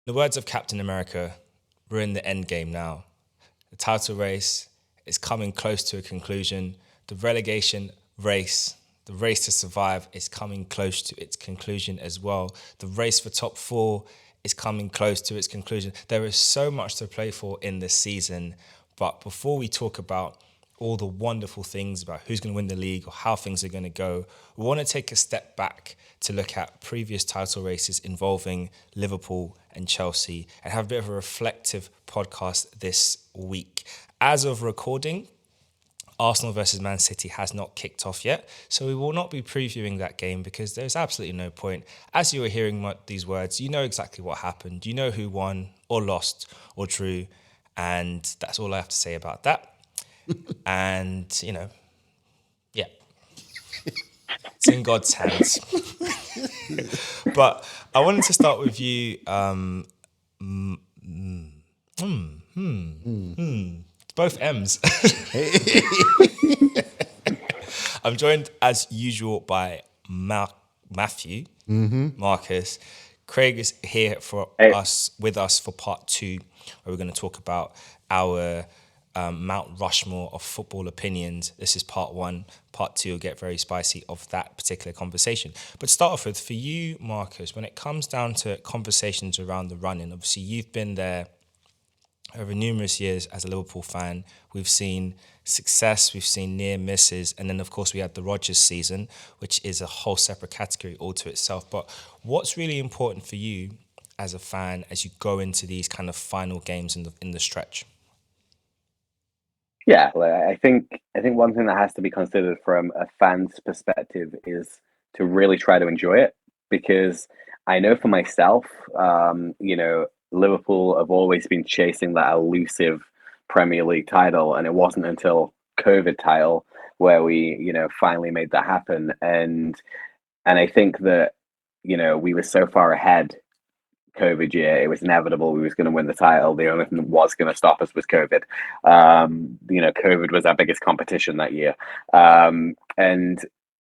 the words of Captain America, we're in the end game now. The title race is coming close to a conclusion. The relegation race, the race to survive, is coming close to its conclusion as well. The race for top four is coming close to its conclusion. There is so much to play for in this season. But before we talk about all the wonderful things about who's going to win the league or how things are going to go, we want to take a step back to look at previous title races involving Liverpool and Chelsea and have a bit of a reflective podcast this week. As of recording, Arsenal versus Man City has not kicked off yet, so we will not be previewing that game because there's absolutely no point. As you were hearing these words, you know exactly what happened. You know who won or lost or drew, and that's all I have to say about that. And, yeah, it's in God's hands. But I wanted to start with you. Both M's. I'm joined as usual by Matthew, Markus. Craig is here with us for part 2, where we're going to talk about our Mount Rushmore of football opinions. This is part 1. Part 2 will get very spicy of that particular conversation. But start off with, for you, Markus, when it comes down to conversations around the run-in, obviously you've been there over numerous years as a Liverpool fan. We've seen success, we've seen near misses, and then of course we had the Rodgers season, which is a whole separate category all to itself. But what's really important for you as a fan as you go into these kind of final games in the stretch? Yeah, I think one thing that has to be considered from a fan's perspective is to really try to enjoy it, because I know for myself, Liverpool have always been chasing that elusive Premier League title, and it wasn't until COVID title where we, finally made that happen. And I think that, we were so far ahead COVID year, it was inevitable we was going to win the title. The only thing that was going to stop us was COVID. COVID was our biggest competition that year. And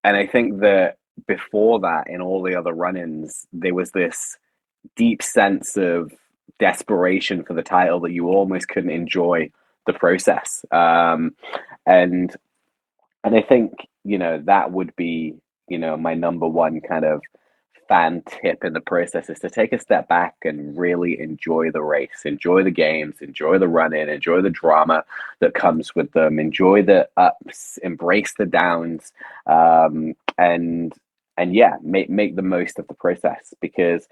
I think that before that, in all the other run-ins, there was this deep sense of desperation for the title that you almost couldn't enjoy the process. And I think, that would be, my number one kind of fan tip in the process, is to take a step back and really enjoy the race, enjoy the games, enjoy the run-in, enjoy the drama that comes with them, enjoy the ups, embrace the downs, and yeah, make the most of the process. Because,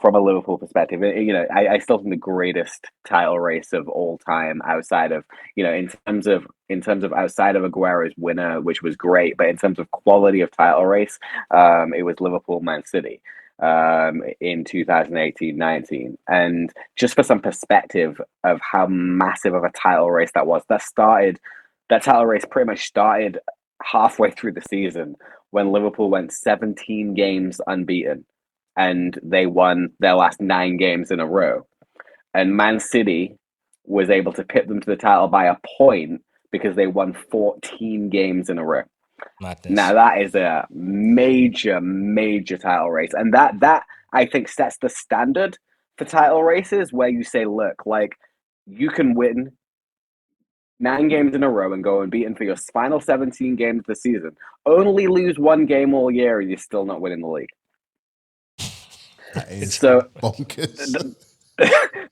from a Liverpool perspective, I still think the greatest title race of all time, outside of, in terms of outside of Aguero's winner, which was great, but in terms of quality of title race, it was Liverpool Man City in 2018-19. And just for some perspective of how massive of a title race that was, that title race pretty much started halfway through the season when Liverpool went 17 games unbeaten, and they won their last 9 games in a row. And Man City was able to pip them to the title by a point because they won 14 games in a row. Madness. Now that is a major, major title race. And that I think sets the standard for title races, where you say, look, like, you can win 9 games in a row and go unbeaten for your final 17 games of the season, only lose 1 game all year, and you're still not winning the league. That is so bonkers.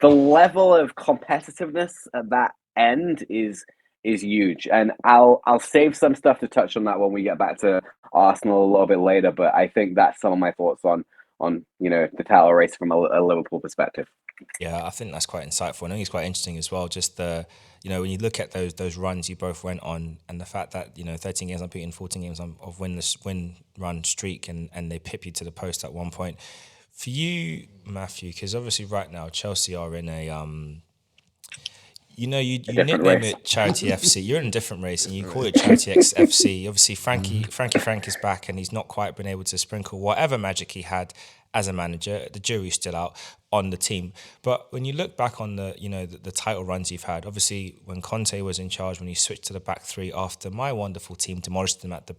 The level of competitiveness at that end is huge, and I'll save some stuff to touch on that when we get back to Arsenal a little bit later. But I think that's some of my thoughts on the title race from a Liverpool perspective. Yeah, I think that's quite insightful. I think it's quite interesting as well. Just when you look at those runs you both went on, and the fact that 13 games unbeaten, 14 games of win run streak, and they pip you to the post at one point. For you, Matthew, because obviously right now Chelsea are in a you nickname race. it Charity FC. You're in a different race, and you call it Charity FC. Obviously, Frankie Frank is back, and he's not quite been able to sprinkle whatever magic he had as a manager. The jury's still out on the team. But when you look back on the title runs you've had, obviously when Conte was in charge, when he switched to the back 3 after my wonderful team demolished them at the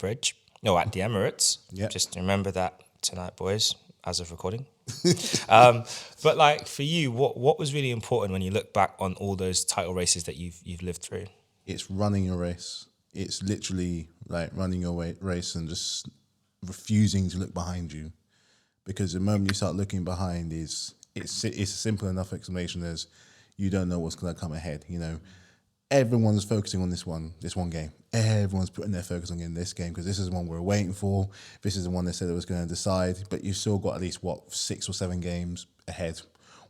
Emirates. Yep. Just remember that tonight, boys. as of recording. But like for you, what was really important when you look back on all those title races that you've lived through? It's running a race. It's literally like running a race and just refusing to look behind you, because the moment you start looking behind, it's a simple enough explanation as you don't know what's going to come ahead. You know, everyone's focusing on this one game. Everyone's putting their focus on getting this game because this is the one we're waiting for. This is the one they said it was going to decide. But you've still got at least 6 or 7 games ahead.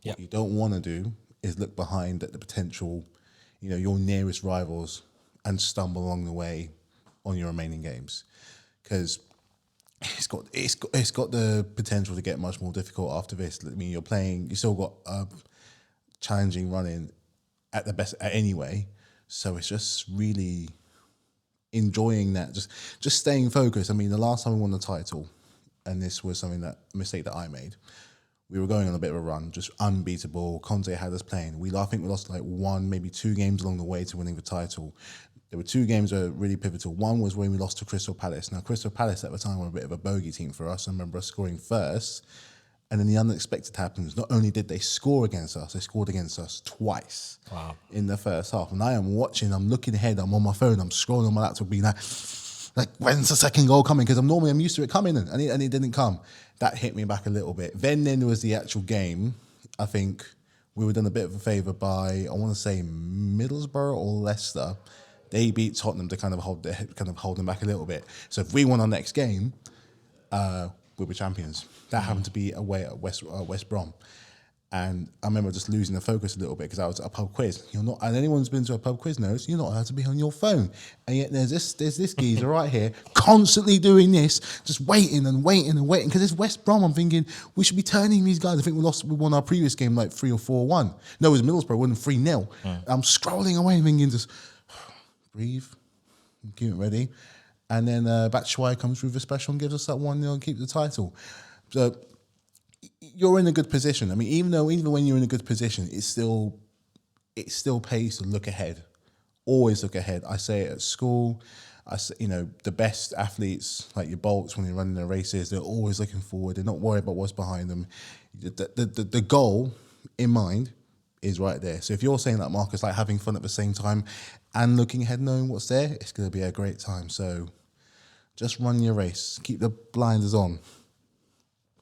What you don't want to do is look behind at the potential, you know, your nearest rivals and stumble along the way on your remaining games, because it's got the potential to get much more difficult after this. I mean, you still got a challenging running at the best anyway, so it's just really enjoying that, just staying focused. I mean, the last time we won the title, and this was a mistake that I made. We were going on a bit of a run, just unbeatable. Conte had us playing. I think we lost like 1, maybe 2 games along the way to winning the title. There were 2 games that were really pivotal. One was when we lost to Crystal Palace. Now, Crystal Palace at the time were a bit of a bogey team for us. I remember us scoring first, and then the unexpected happens. Not only did they score against us, they scored against us twice in the first half. And I am watching, I'm looking ahead, I'm on my phone, I'm scrolling on my laptop, being like, when's the second goal coming? Because I'm used to it coming, and it didn't come. That hit me back a little bit. Then there was the actual game. I think we were done a bit of a favour by, I want to say, Middlesbrough or Leicester. They beat Tottenham to kind of hold them back a little bit. So if we won our next game, we'll be champions. That happened to be away at West Brom. And I remember just losing the focus a little bit because I was at a pub quiz. And anyone who's been to a pub quiz knows you're not allowed to be on your phone. And yet there's this geezer right here constantly doing this, just waiting and waiting and waiting. Because it's West Brom. I'm thinking we should be turning these guys. I think we won our previous game like 3 or 4-1. No, it was Middlesbrough, winning 3-0. I'm scrolling away thinking just breathe, keep it ready. And then Batshuayi comes through the special and gives us that 1-0 and keep the title. So you're in a good position. I mean, even when you're in a good position, it still pays to look ahead. Always look ahead. I say it at school. The best athletes, like your Bolts, when they're running their races, they're always looking forward. They're not worried about what's behind them. The goal in mind is right there. So if you're saying that, Markus, like having fun at the same time and looking ahead, knowing what's there, it's going to be a great time. So just run your race. Keep the blinders on.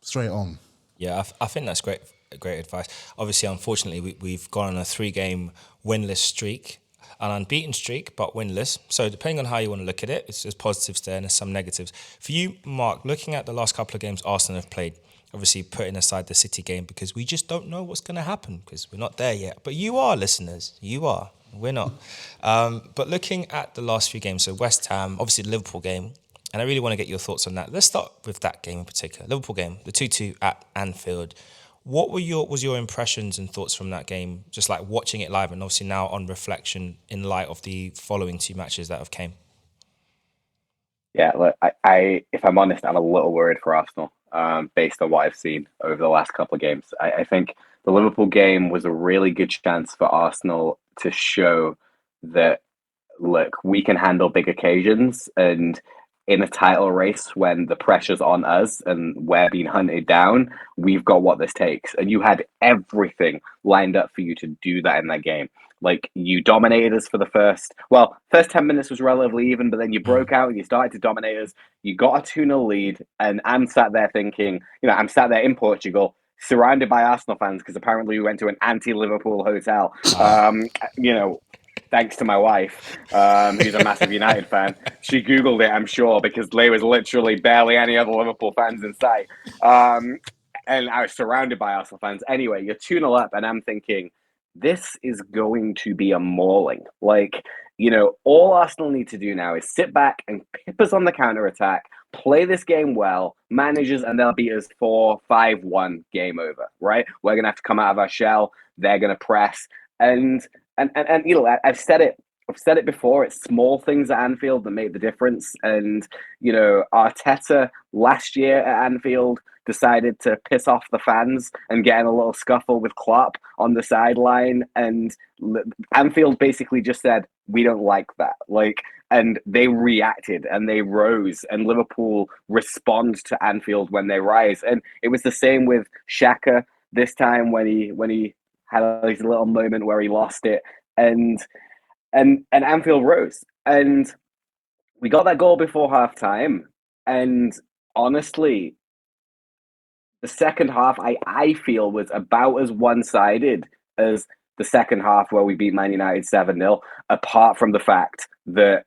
Straight on. Yeah, I think that's great advice. Obviously, unfortunately, we've gone on a 3-game winless streak, an unbeaten streak, but winless. So depending on how you want to look at it, there's positives there and there's some negatives. For you, Mark, looking at the last couple of games Arsenal have played, obviously putting aside the City game because we just don't know what's going to happen because we're not there yet. But you are, listeners. You are. We're not. But looking at the last few games, so West Ham, obviously the Liverpool game, and I really want to get your thoughts on that. Let's start with that game in particular. Liverpool game, the 2-2 at Anfield. What was your impressions and thoughts from that game, just like watching it live and obviously now on reflection in light of the following 2 matches that have came? Yeah, look, I if I'm honest, I'm a little worried for Arsenal based on what I've seen over the last couple of games. I think the Liverpool game was a really good chance for Arsenal to show that, look, we can handle big occasions, and in a title race when the pressure's on us and we're being hunted down, we've got what this takes. And you had everything lined up for you to do that in that game. Like, you dominated us for the first 10 minutes was relatively even, but then you broke out and you started to dominate us. You got a 2-0 lead, and I'm sat there thinking, I'm sat there in Portugal, surrounded by Arsenal fans, because apparently we went to an anti-Liverpool hotel. Thanks to my wife, who's a massive United fan. She Googled it, I'm sure, because there was literally barely any other Liverpool fans in sight. And I was surrounded by Arsenal fans. Anyway, you're 2-0 up, and I'm thinking, this is going to be a mauling. All Arsenal need to do now is sit back and pip us on the counter-attack, play this game well, managers, and they'll beat us 4-5-1, game over, right? We're going to have to come out of our shell. They're going to press. And I've said it I've said it before, it's small things at Anfield that make the difference. And, Arteta last year at Anfield decided to piss off the fans and get in a little scuffle with Klopp on the sideline. And Anfield basically just said, we don't like that. And they reacted and they rose, and Liverpool respond to Anfield when they rise. And it was the same with Xhaka this time when he had his little moment where he lost it. And Anfield rose, and we got that goal before halftime. And honestly, the second half I feel was about as one-sided as the second half where we beat Man United 7-0, apart from the fact that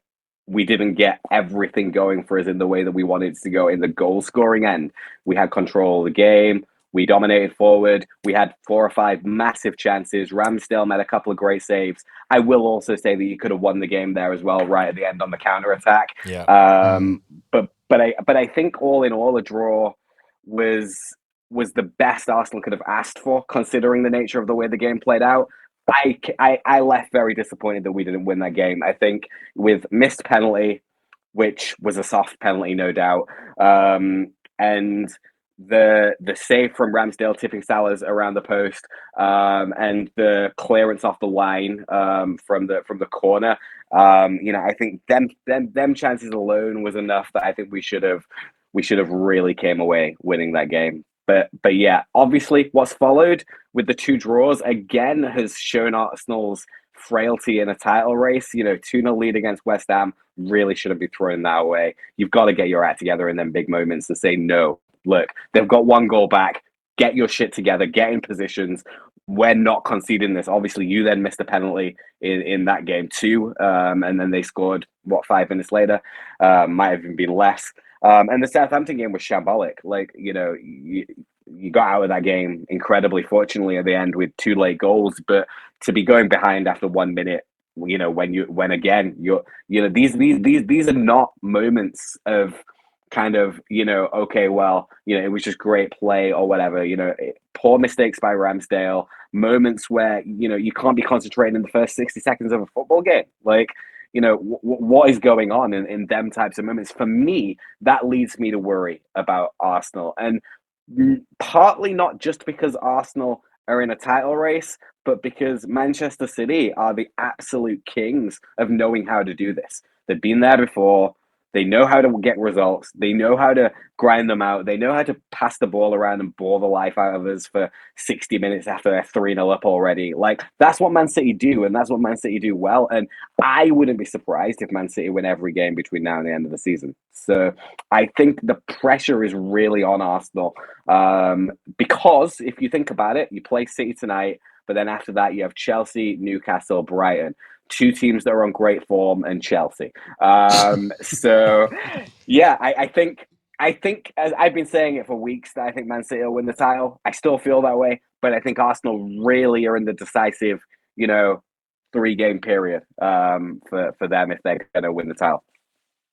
we didn't get everything going for us in the way that we wanted to go in the goal scoring end. We had control of the game. We dominated forward. We had 4 or 5 massive chances. Ramsdale made a couple of great saves. I will also say that you could have won the game there as well, right at the end on the counter attack. Yeah. But I think all in all, a draw was the best Arsenal could have asked for, considering the nature of the way the game played out. I left very disappointed that we didn't win that game. I think with missed penalty, which was a soft penalty, no doubt, and the save from Ramsdale tipping Salah's around the post, and the clearance off the line from the corner. I think them chances alone was enough that I think we should have really came away winning that game. But yeah, obviously what's followed with the 2 draws again has shown Arsenal's frailty in a title race. 2-0 lead against West Ham really shouldn't be throwing that away. You've got to get your act together in them big moments and say, no, look, they've got 1 goal back. Get your shit together. Get in positions. We're not conceding this. Obviously, you then missed a penalty in that game too. And then they scored, 5 minutes later? Might have even been less. And the Southampton game was shambolic. You got out of that game incredibly fortunately at the end with 2 late goals, but to be going behind after 1 minute, these are not moments of kind of, okay, well, it was just great play or whatever, poor mistakes by Ramsdale, moments where, you can't be concentrating in the first 60 seconds of a football game. What is going on in them types of moments? For me, that leads me to worry about Arsenal. And partly not just because Arsenal are in a title race, but because Manchester City are the absolute kings of knowing how to do this. They've been there before. They know how to get results. They know how to grind them out. They know how to pass the ball around and bore the life out of us for 60 minutes after they're 3-0 up already. That's what Man City do, and that's what Man City do well. And I wouldn't be surprised if Man City win every game between now and the end of the season. So I think the pressure is really on Arsenal. Because if you think about it, you play City tonight, but then after that you have Chelsea, Newcastle, Brighton. 2 teams that are on great form, and Chelsea. So, yeah, I think as I've been saying it for weeks that I think Man City will win the title. I still feel that way, but I think Arsenal really are in the decisive, 3-game period for them if they're going to win the title.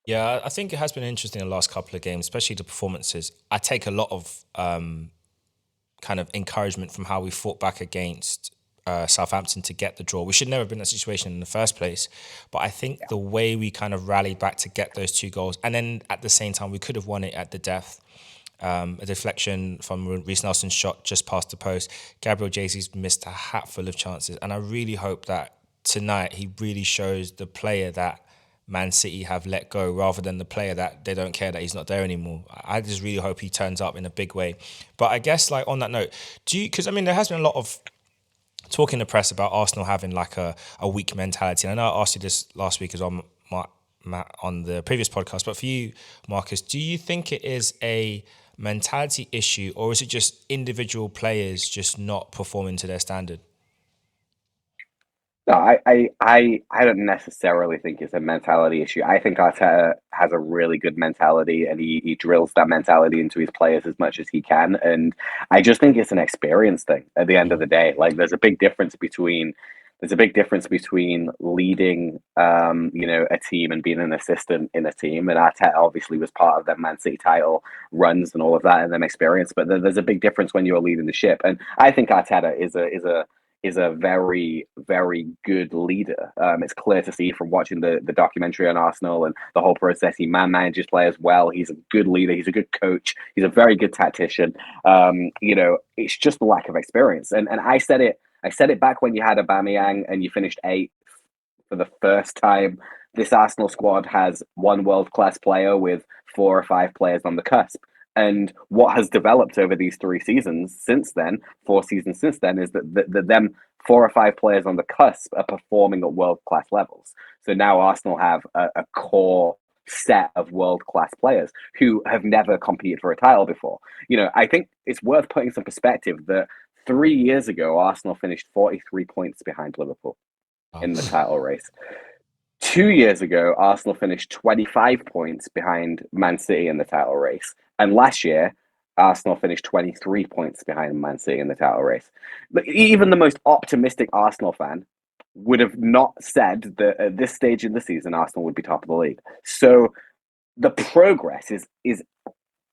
Yeah, I think it has been interesting the last couple of games, especially the performances. I take a lot of kind of encouragement from how we fought back against Southampton to get the draw. We should never have been in that situation in the first place. But I think the way we kind of rallied back to get those 2 goals, and then at the same time, we could have won it at the death. A deflection from Reece Nelson's shot just past the post. Gabriel Jesus missed a hatful of chances. And I really hope that tonight he really shows the player that Man City have let go rather than the player that they don't care that he's not there anymore. I just really hope he turns up in a big way. But I guess on that note, because there has been a lot of talk in the press about Arsenal having a weak mentality. And I know I asked you this last week as on the previous podcast, but for you, Markus, do you think it is a mentality issue or is it just individual players just not performing to their standard? No, I don't necessarily think it's a mentality issue. I think Arteta has a really good mentality and he drills that mentality into his players as much as he can. And I just think it's an experience thing at the end of the day. There's a big difference between leading a team and being an assistant in a team. And Arteta obviously was part of that Man City title runs and all of that and them experience. But there's a big difference when you're leading the ship. And I think Arteta is is a very, very good leader. It's clear to see from watching the documentary on Arsenal and the whole process. He manages players well. He's a good leader. He's a good coach. He's a very good tactician. It's just the lack of experience. And I said it. I said it back when you had Aubameyang and you finished eighth for the first time. This Arsenal squad has one world-class player with 4 or 5 players on the cusp. And what has developed over these 3 seasons since then, 4 seasons since then, is that them 4 or 5 players on the cusp are performing at world-class levels. So now Arsenal have a core set of world-class players who have never competed for a title before. I think it's worth putting some perspective that 3 years ago, Arsenal finished 43 points behind Liverpool in the title race. 2 years ago, Arsenal finished 25 points behind Man City in the title race. And last year, Arsenal finished 23 points behind Man City in the title race. But even the most optimistic Arsenal fan would have not said that at this stage in the season, Arsenal would be top of the league. So the progress is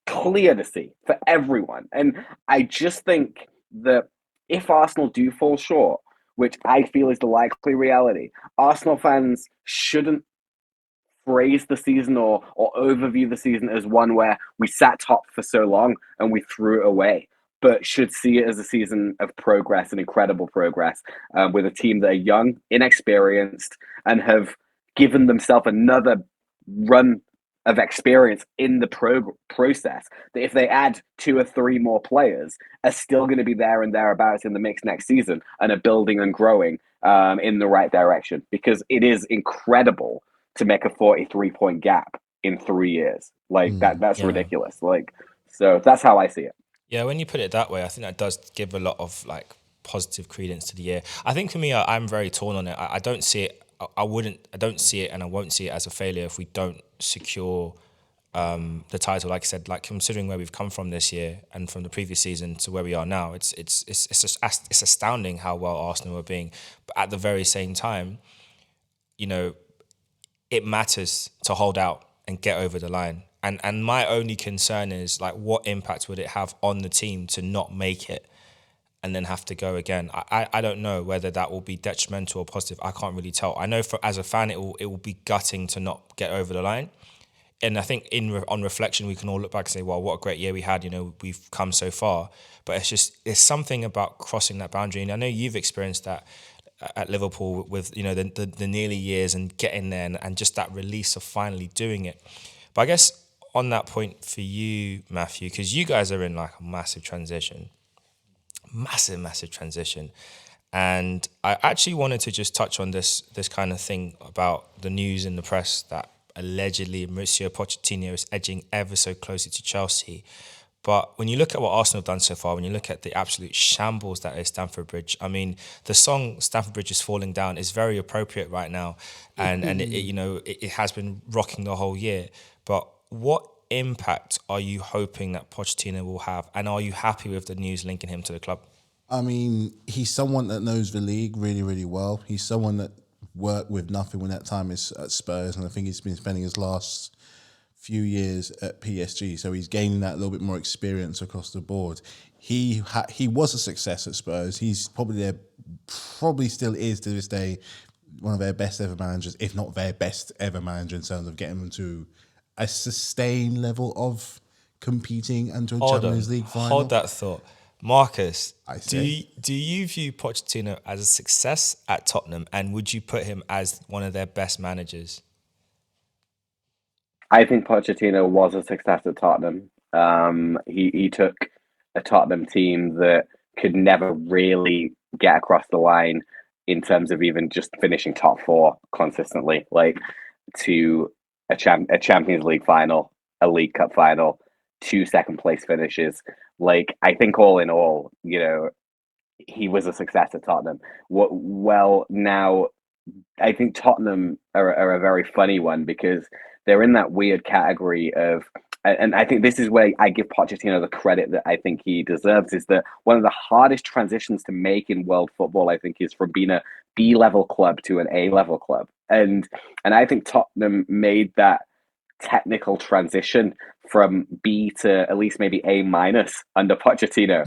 clear to see for everyone. And I just think that if Arsenal do fall short, which I feel is the likely reality, Arsenal fans shouldn't phrase the season or overview the season as one where we sat top for so long and we threw it away, but should see it as a season of progress and incredible progress with a team that are young, inexperienced, and have given themselves another run of experience in the process, that if they add 2 or 3 more players, are still going to be there and thereabouts in the mix next season and are building and growing in the right direction. Because it is incredible to make a 43-point gap in 3 years. That's ridiculous. So that's how I see it. Yeah, when you put it that way, I think that does give a lot of positive credence to the year. I think for me, I'm very torn on it. I don't see it. I don't see it, and I won't see it as a failure if we don't secure the title. Like I said, considering where we've come from this year and from the previous season to where we are now, it's astounding how well Arsenal are being. But at the very same time, it matters to hold out and get over the line. And my only concern is what impact would it have on the team to not make it and then have to go again? I don't know whether that will be detrimental or positive. I can't really tell. I know as a fan, it will be gutting to not get over the line. And I think on reflection, we can all look back and say, well, what a great year we had. We've come so far. But it's something about crossing that boundary. And I know you've experienced that at Liverpool with, the nearly years and getting there and just that release of finally doing it. But I guess on that point for you, Matthew, because you guys are in a massive transition. Massive transition. And I actually wanted to just touch on this kind of thing about the news in the press that allegedly Mauricio Pochettino is edging ever so closely to Chelsea. But when you look at what Arsenal have done so far, when you look at the absolute shambles that is Stamford Bridge, I mean, the song "Stamford Bridge is Falling Down" is very appropriate right now, and it has been rocking the whole year. But what impact are you hoping that Pochettino will have, and are you happy with the news linking him to the club? I mean, he's someone that knows the league really, really well. He's someone that worked with nothing when that time is at Spurs, and I think he's been spending his last few years at PSG, so he's gaining that little bit more experience across the board. He was a success at Spurs. He's probably still is to this day one of their best ever managers, if not their best ever manager in terms of getting them to a sustained level of competing into a Champions League final. Hold that thought. Markus, do you view Pochettino as a success at Tottenham, and would you put him as one of their best managers? I think Pochettino was a success at Tottenham. He took a Tottenham team that could never really get across the line in terms of even just finishing top 4 consistently, to a Champions League final, a League Cup final, 2 second place finishes. I think all in all, he was a success at Tottenham. Now, I think Tottenham are a very funny one because they're in that weird category of, and I think this is where I give Pochettino the credit that I think he deserves, is that one of the hardest transitions to make in world football, I think, is from being a B-level club to an A-level club. And I think Tottenham made that technical transition from B to at least maybe A- under Pochettino.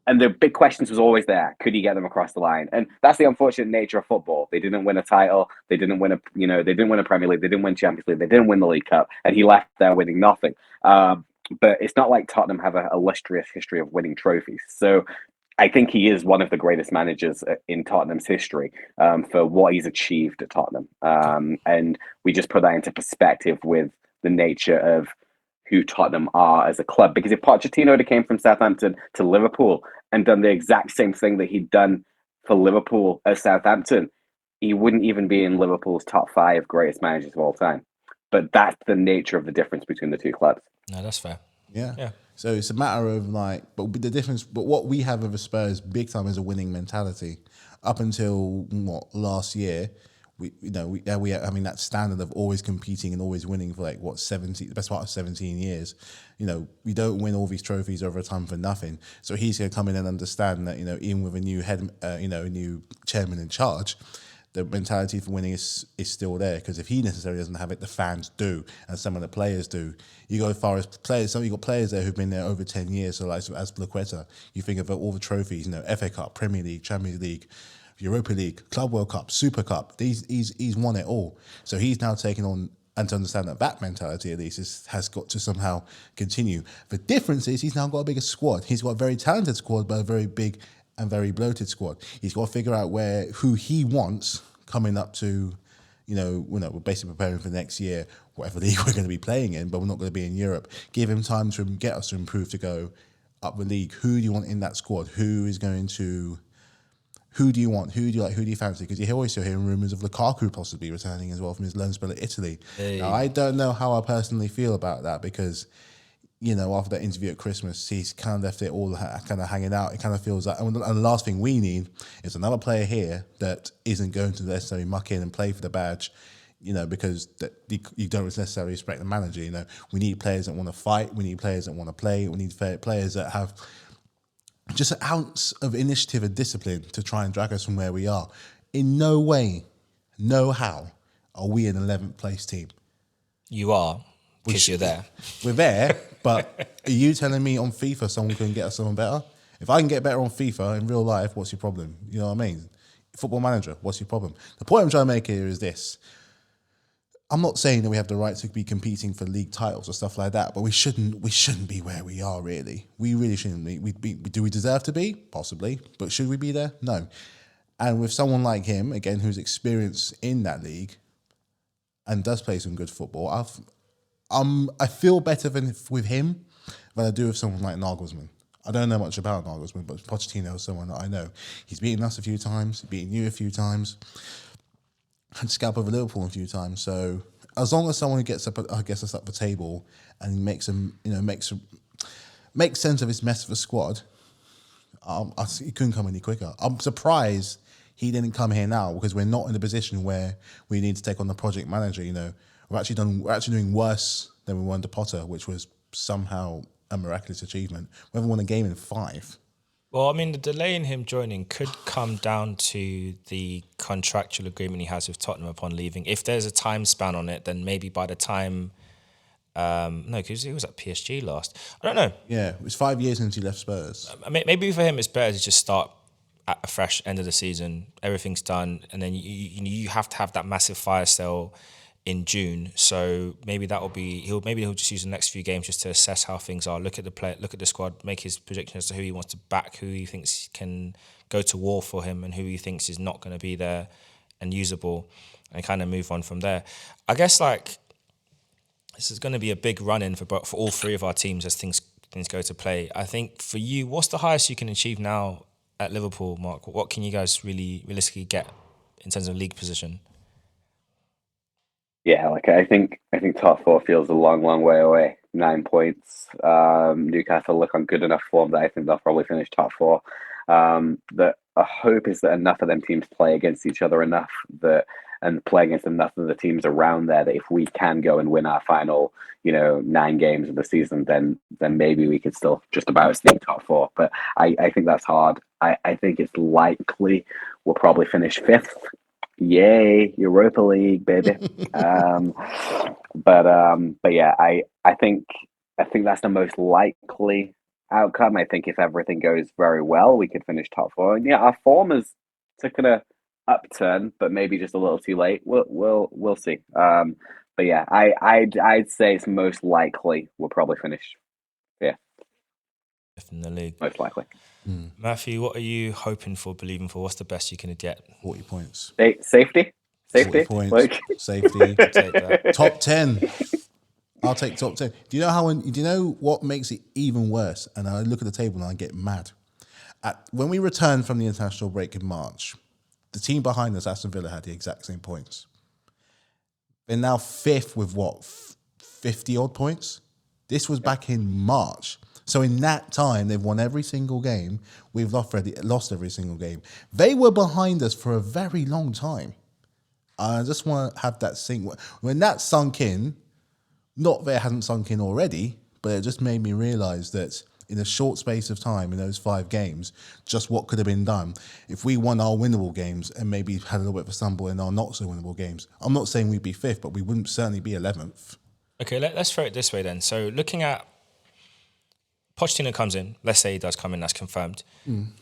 And the big questions was always there. Could he get them across the line? And that's the unfortunate nature of football. They didn't win a title. They didn't win they didn't win a Premier League. They didn't win Champions League. They didn't win the League Cup. And he left there winning nothing. But it's not like Tottenham have an illustrious history of winning trophies. So I think he is one of the greatest managers in Tottenham's history for what he's achieved at Tottenham. And we just put that into perspective with the nature of who Tottenham are as a club. Because if Pochettino had came from Southampton to Liverpool and done the exact same thing that he'd done for Liverpool at Southampton, he wouldn't even be in Liverpool's top 5 greatest managers of all time. But that's the nature of the difference between the two clubs. No, that's fair. Yeah. So it's a matter of but the difference, but what we have with the Spurs big time is a winning mentality. Up until last year, we that standard of always competing and always winning for the best part of 17 years. We don't win all these trophies over time for nothing. So he's going to come in and understand that, even with a new head, a new chairman in charge, the mentality for winning is still there, because if he necessarily doesn't have it, the fans do, and some of the players do. You go as far as players. You got players there who've been there over 10 years. So as Blaqueta, you think of all the trophies, FA Cup, Premier League, Champions League, Europa League, Club World Cup, Super Cup. He's won it all. So he's now taking on, and to understand that mentality at least has got to somehow continue. The difference is he's now got a bigger squad. He's got a very talented squad, but a very big and very bloated squad. He's got to figure out who he wants coming up to, we're basically preparing for next year, whatever league we're going to be playing in, but we're not going to be in Europe. Give him time to get us to improve, to go up the league. Who do you want in that squad? Who do you want? Who do you like? Who do you fancy? Because you're always hearing rumours of Lukaku possibly returning as well from his loan spell at Italy. Hey. Now, I don't know how I personally feel about that, because after that interview at Christmas, he's kind of left it all kind of hanging out. It kind of feels like, and the last thing we need is another player here that isn't going to necessarily muck in and play for the badge, because you don't necessarily respect the manager. We need players that want to fight. We need players that want to play. We need players that have just an ounce of initiative and discipline to try and drag us from where we are. In no way, no how, are we an 11th place team. You are, because you're there. We're there, but are you telling me on FIFA someone can get us someone better? If I can get better on FIFA in real life, what's your problem? You know what I mean? Football Manager, what's your problem? The point I'm trying to make here is this. I'm not saying that we have the right to be competing for league titles or stuff like that, but we shouldn't be where we are, really. We really shouldn't be. Do we deserve to be? Possibly. But should we be there? No. And with someone like him, again, who's experienced in that league and does play some good football, I feel better with him than I do with someone like Nagelsmann. I don't know much about Nagelsmann, but Pochettino is someone that I know. He's beaten us a few times, beaten you a few times, had to scalp over Liverpool a few times. So as long as someone gets us up the table and makes sense of his mess of a squad, he couldn't come any quicker. I'm surprised he didn't come here now, because we're not in a position where we need to take on the project manager. We're actually doing worse than we were under Potter, which was somehow a miraculous achievement. We haven't won a game in 5. Well, I mean, the delay in him joining could come down to the contractual agreement he has with Tottenham upon leaving. If there's a time span on it, then maybe by the time... no, because he was at PSG last. I don't know. Yeah, it was 5 years since he left Spurs. Maybe for him it's better to just start at a fresh end of the season. Everything's done, and then you have to have that massive fire sale in June. So maybe he'll just use the next few games just to assess how things are. Look at the squad, make his prediction as to who he wants to back, who he thinks can go to war for him, and who he thinks is not going to be there and usable, and kind of move on from there. I guess this is going to be a big run in for all three of our teams as things go to play. I think for you, what's the highest you can achieve now at Liverpool, Mark? What can you guys really realistically get in terms of league position? Yeah, I think top 4 feels a long, long way away. 9 points. Newcastle look on good enough form that I think they'll probably finish top 4. The hope is that enough of them teams play against each other enough and play against enough of the teams around there that if we can go and win our final, 9 games of the season, then maybe we could still just about sneak top 4. But I think that's hard. I think it's likely we'll probably finish 5th. Yay, Europa League, baby. But yeah, I think that's the most likely outcome. I think if everything goes very well, we could finish top four. And yeah, our form has taken a upturn, but maybe just a little too late. We'll see. But yeah, I'd say it's most likely we'll probably finish. Yeah, In the league. most likely. Matthew, what are you hoping for, believing for? What's the best you can get? 40 points. Safety. 40 points. Like, Safety. Take that. Top 10. I'll take top 10. Do you know what makes it even worse? And I look at the table and I get mad. When we returned from the international break in March, the team behind us, Aston Villa, had the exact same points. They're now fifth with 50 odd points? This was back in March. So in that time, they've won every single game. We've lost every single game. They were behind us for a very long time. I just want to have that sink. When that sunk in, not that it hasn't sunk in already, but it just made me realise that in a short space of time, in those 5 games, just what could have been done if we won our winnable games and maybe had a little bit of a stumble in our not so winnable games. I'm not saying we'd be 5th, but we wouldn't certainly be 11th. Okay, let's throw it this way then. So looking at Pochettino comes in, let's say he does come in, that's confirmed.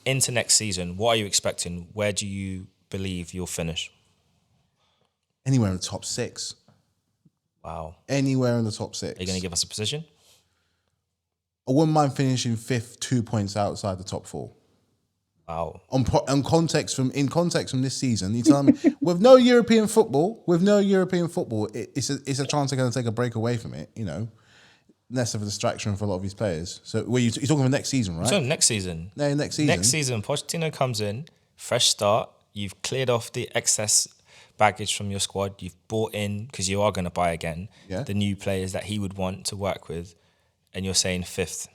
Into next season, what are you expecting? Where do you believe you'll finish? Anywhere in the top 6. Wow. Anywhere in the top 6. Are you going to give us a position? I wouldn't mind finishing 5th, 2 points outside the top 4. Wow. In context from this season, you tell me with no European football, it's a chance they're going to take a break away from it. Less of a distraction for a lot of these players. So, you're talking about next season, right? So next season. No, next season. Next season, Pochettino comes in, fresh start. You've cleared off the excess baggage from your squad. You've bought in, because you are going to buy again, the new players that he would want to work with, and you're saying 5th.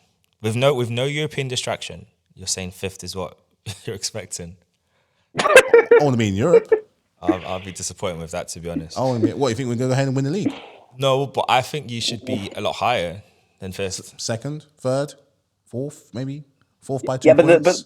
With no European distraction, you're saying 5th is what you're expecting. I want to be in Europe. I'll be disappointed with that, to be honest. What, you think we're going to go ahead and win the league? No, but I think you should be a lot higher than 1st. 2nd, 3rd, 4th, maybe 4th by 2 points.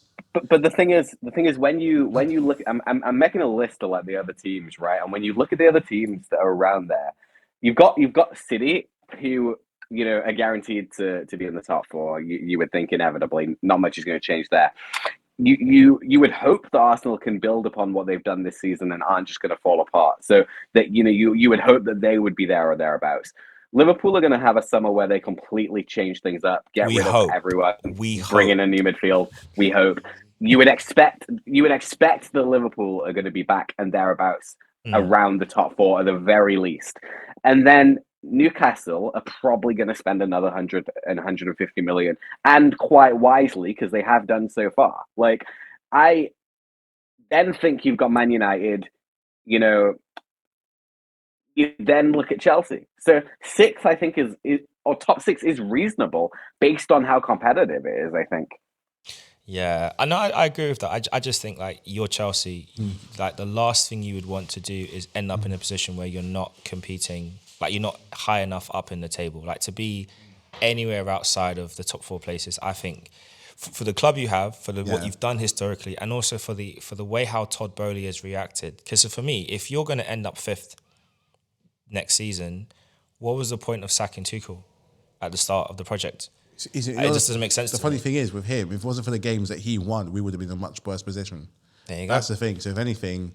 But the thing is when you look, I'm making a list of like the other teams, right? And when you look at the other teams that are around there, you've got City, who are guaranteed to be in the top 4. You would think inevitably not much is going to change there. You would hope that Arsenal can build upon what they've done this season and aren't just going to fall apart. So that you would hope that they would be there or thereabouts. Liverpool are going to have a summer where they completely change things up, get rid of everyone, bring in a new midfield. We hope. You would expect that Liverpool are going to be back and thereabouts around the top 4 at the very least, and then Newcastle are probably going to spend another 100 and 150 million, and quite wisely, because they have done so far. Like, I then think you've got Man United, you then look at Chelsea. So 6th, I think, or top 6 is reasonable based on how competitive it is, I think. Yeah, I know. I agree with that. I just think, like, you're Chelsea. Like, the last thing you would want to do is end up in a position where you're not competing, like, you're not high enough up in the table. Like, to be anywhere outside of the top 4 places, I think, for the club you have, for what you've done historically, and also for the way how Todd Boehly has reacted. Because for me, if you're going to end up 5th next season, what was the point of sacking Tuchel at the start of the project? It just doesn't make sense. The funny thing is, with him, if it wasn't for the games that he won, we would have been in a much worse position. There you go. That's the thing. So if anything,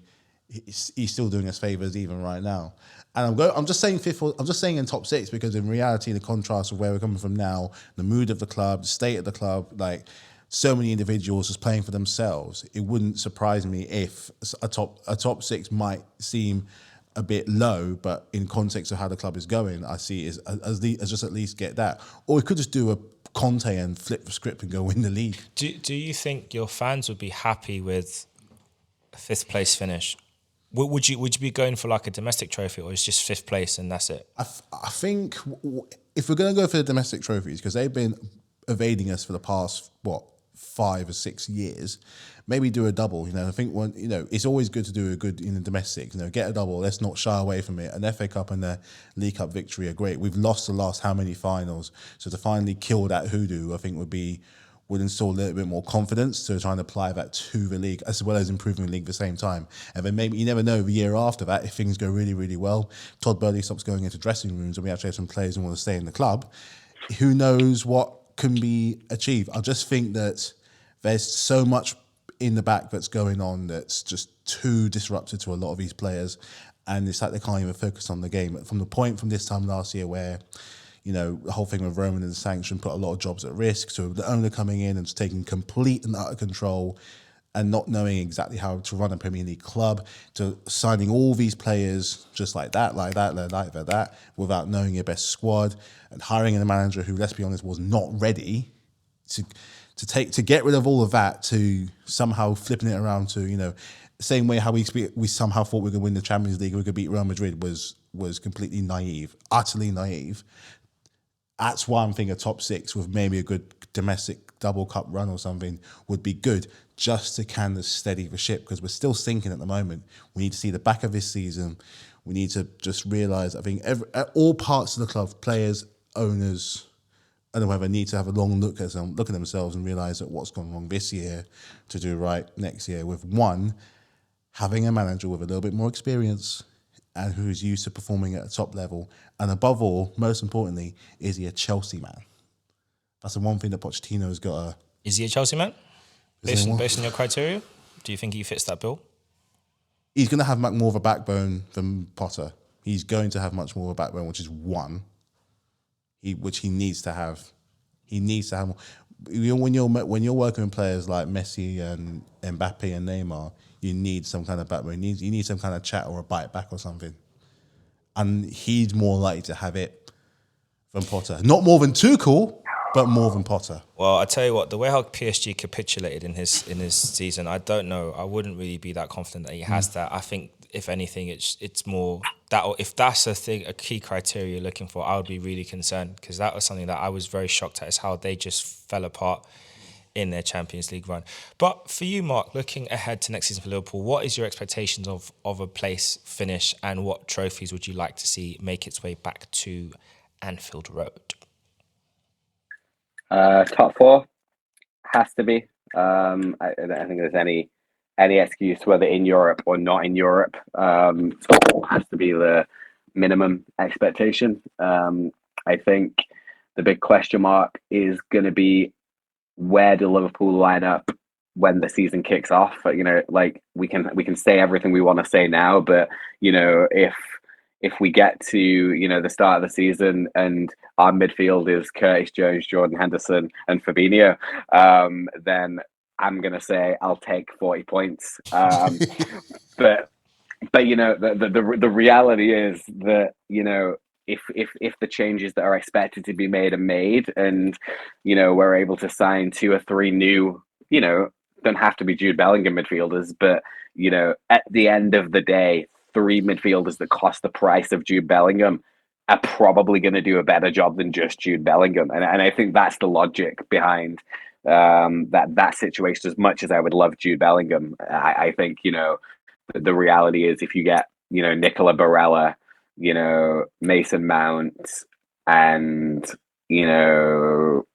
he's still doing us favours even right now. And I'm just saying 5th. I'm just saying in top 6 because in reality, the contrast of where we're coming from now, the mood of the club, the state of the club, like so many individuals just playing for themselves, it wouldn't surprise me if a top 6 might seem a bit low, but in context of how the club is going, I see it as just at least get that. Or we could just do a Conte and flip the script and go win the league. Do you think your fans would be happy with a 5th place finish? Would you be going for like a domestic trophy, or is just 5th place and that's it? I think if we're going to go for the domestic trophies, because they've been evading us for the past 5 or 6 years, maybe do a double. I think it's always good to do a good in the domestic. Get a double. Let's not shy away from it. An FA Cup and a League Cup victory are great. We've lost the last how many finals, so to finally kill that hoodoo, I think would install a little bit more confidence to try and apply that to the league, as well as improving the league at the same time. And then maybe, you never know, the year after that, if things go really, really well, Todd Boehly stops going into dressing rooms and we actually have some players who want to stay in the club, who knows what can be achieved. I just think that there's so much in the back that's going on that's just too disruptive to a lot of these players, and it's like they can't even focus on the game. From the point from this time last year where, you know, the whole thing with Roman and the sanction put a lot of jobs at risk, so the owner coming in and just taking complete and utter control and not knowing exactly how to run a Premier League club, to signing all these players just like that, without knowing your best squad, and hiring a manager who, let's be honest, was not ready to get rid of all of that, to somehow flipping it around to, you know, same way how we somehow thought we were going to win the Champions League, we could beat Real Madrid was completely naive, utterly naive. That's why I'm thinking a top six with maybe a good domestic double cup run or something would be good, just to kind of steady the ship, because we're still sinking at the moment. We need to see the back of this season. We need to just realise, I think all parts of the club, players, owners, and whoever, need to have a long look at themselves and realise that what's gone wrong this year to do right next year, with one, having a manager with a little bit more experience and who's used to performing at a top level, and above all, most importantly, is he a Chelsea man? That's the one thing that Pochettino's got to... Is he a Chelsea man? Based on your criteria? Do you think he fits that bill? He's going to have much more of a backbone than Potter. He's going to have much more of a backbone, which is one, which he needs to have. He needs to have more. When you're working with players like Messi and Mbappe and Neymar, you need some kind of backbone. You need some kind of chat or a bite back or something. And he's more likely to have it than Potter. Not more than Tuchel, but more than Potter. Well, I tell you what, the way how PSG capitulated in his season, I don't know. I wouldn't really be that confident that he has that. I think, if anything, it's more that, if that's a key criteria you're looking for, I would be really concerned, because that was something that I was very shocked at, is how they just fell apart in their Champions League run. But for you, Mark, looking ahead to next season for Liverpool, what is your expectations of a place finish, and what trophies would you like to see make its way back to Anfield Road? Top four has to be. I don't think there's any excuse, whether in Europe or not in Europe. Top four has to be the minimum expectation. I think the big question mark is going to be, where do Liverpool line up when the season kicks off? You know, like we can say everything we want to say now, but you know, if we get to, you know, the start of the season and our midfield is Curtis Jones, Jordan Henderson, and Fabinho, then I'm gonna say I'll take 40 points. But you know, the reality is that, you know, if the changes that are expected to be made are made, and you know, we're able to sign 2 or 3 new, you know, don't have to be Jude Bellingham midfielders, but you know, at the end of the day, 3 midfielders that cost the price of Jude Bellingham are probably going to do a better job than just Jude Bellingham, and I think that's the logic behind that situation. As much as I would love Jude Bellingham, I think, you know, the reality is, if you get, you know, Nicola Barella, you know, Mason Mount, and you know,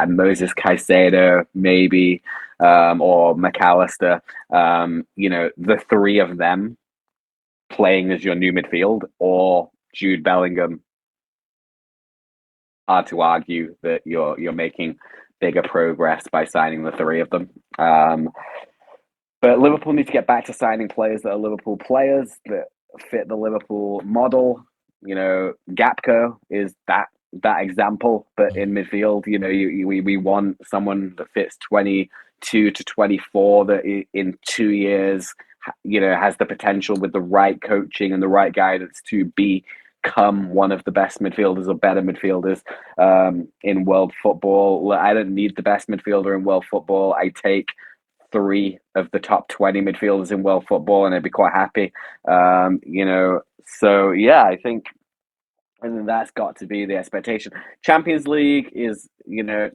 Moses Caicedo maybe, or McAllister, you know, the 3 of them playing as your new midfield, or Jude Bellingham, hard to argue that you're making bigger progress by signing the 3 of them. But Liverpool need to get back to signing players that are Liverpool players, that fit the Liverpool model. You know, Gapco is that example, but in midfield, you know, we want someone that fits 22 to 24, that in 2 years, you know, has the potential, with the right coaching and the right guidance, to become one of the best midfielders or better midfielders in world football. I don't need the best midfielder in world football. I take 3 of the top 20 midfielders in world football, and I'd be quite happy. You know, so yeah, I think, and that's got to be the expectation. Champions League is, you know,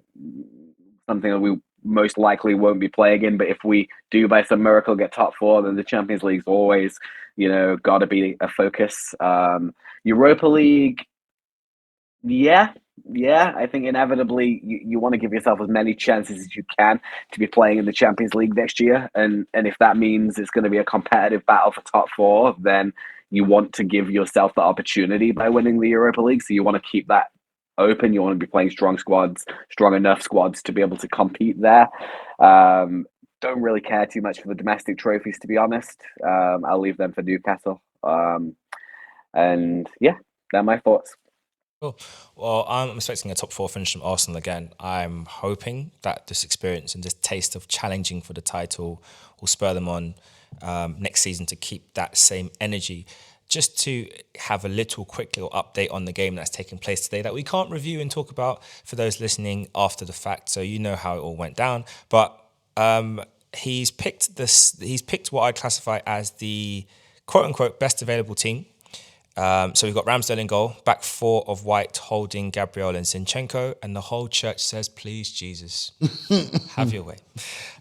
something that we most likely won't be playing in, but if we do by some miracle get top 4, then the Champions League's always, you know, got to be a focus. Europa League, yeah, I think inevitably you want to give yourself as many chances as you can to be playing in the Champions League next year, and if that means it's going to be a competitive battle for top 4, then you want to give yourself the opportunity by winning the Europa League. So you want to keep that open. You want to be playing strong enough squads to be able to compete there. Don't really care too much for the domestic trophies, to be honest. I'll leave them for Newcastle. And yeah, they're my thoughts. Cool. Well, I'm expecting a top four finish from Arsenal again. I'm hoping that this experience and this taste of challenging for the title will spur them on next season to keep that same energy. Just to have a little quick little update on the game that's taking place today that we can't review and talk about for those listening after the fact, so you know how it all went down. But he's picked what I'd classify as the quote unquote best available team. So we've got Ramsdale in goal, back four of White holding Gabriel and Zinchenko, and the whole church says, please, Jesus, have your way.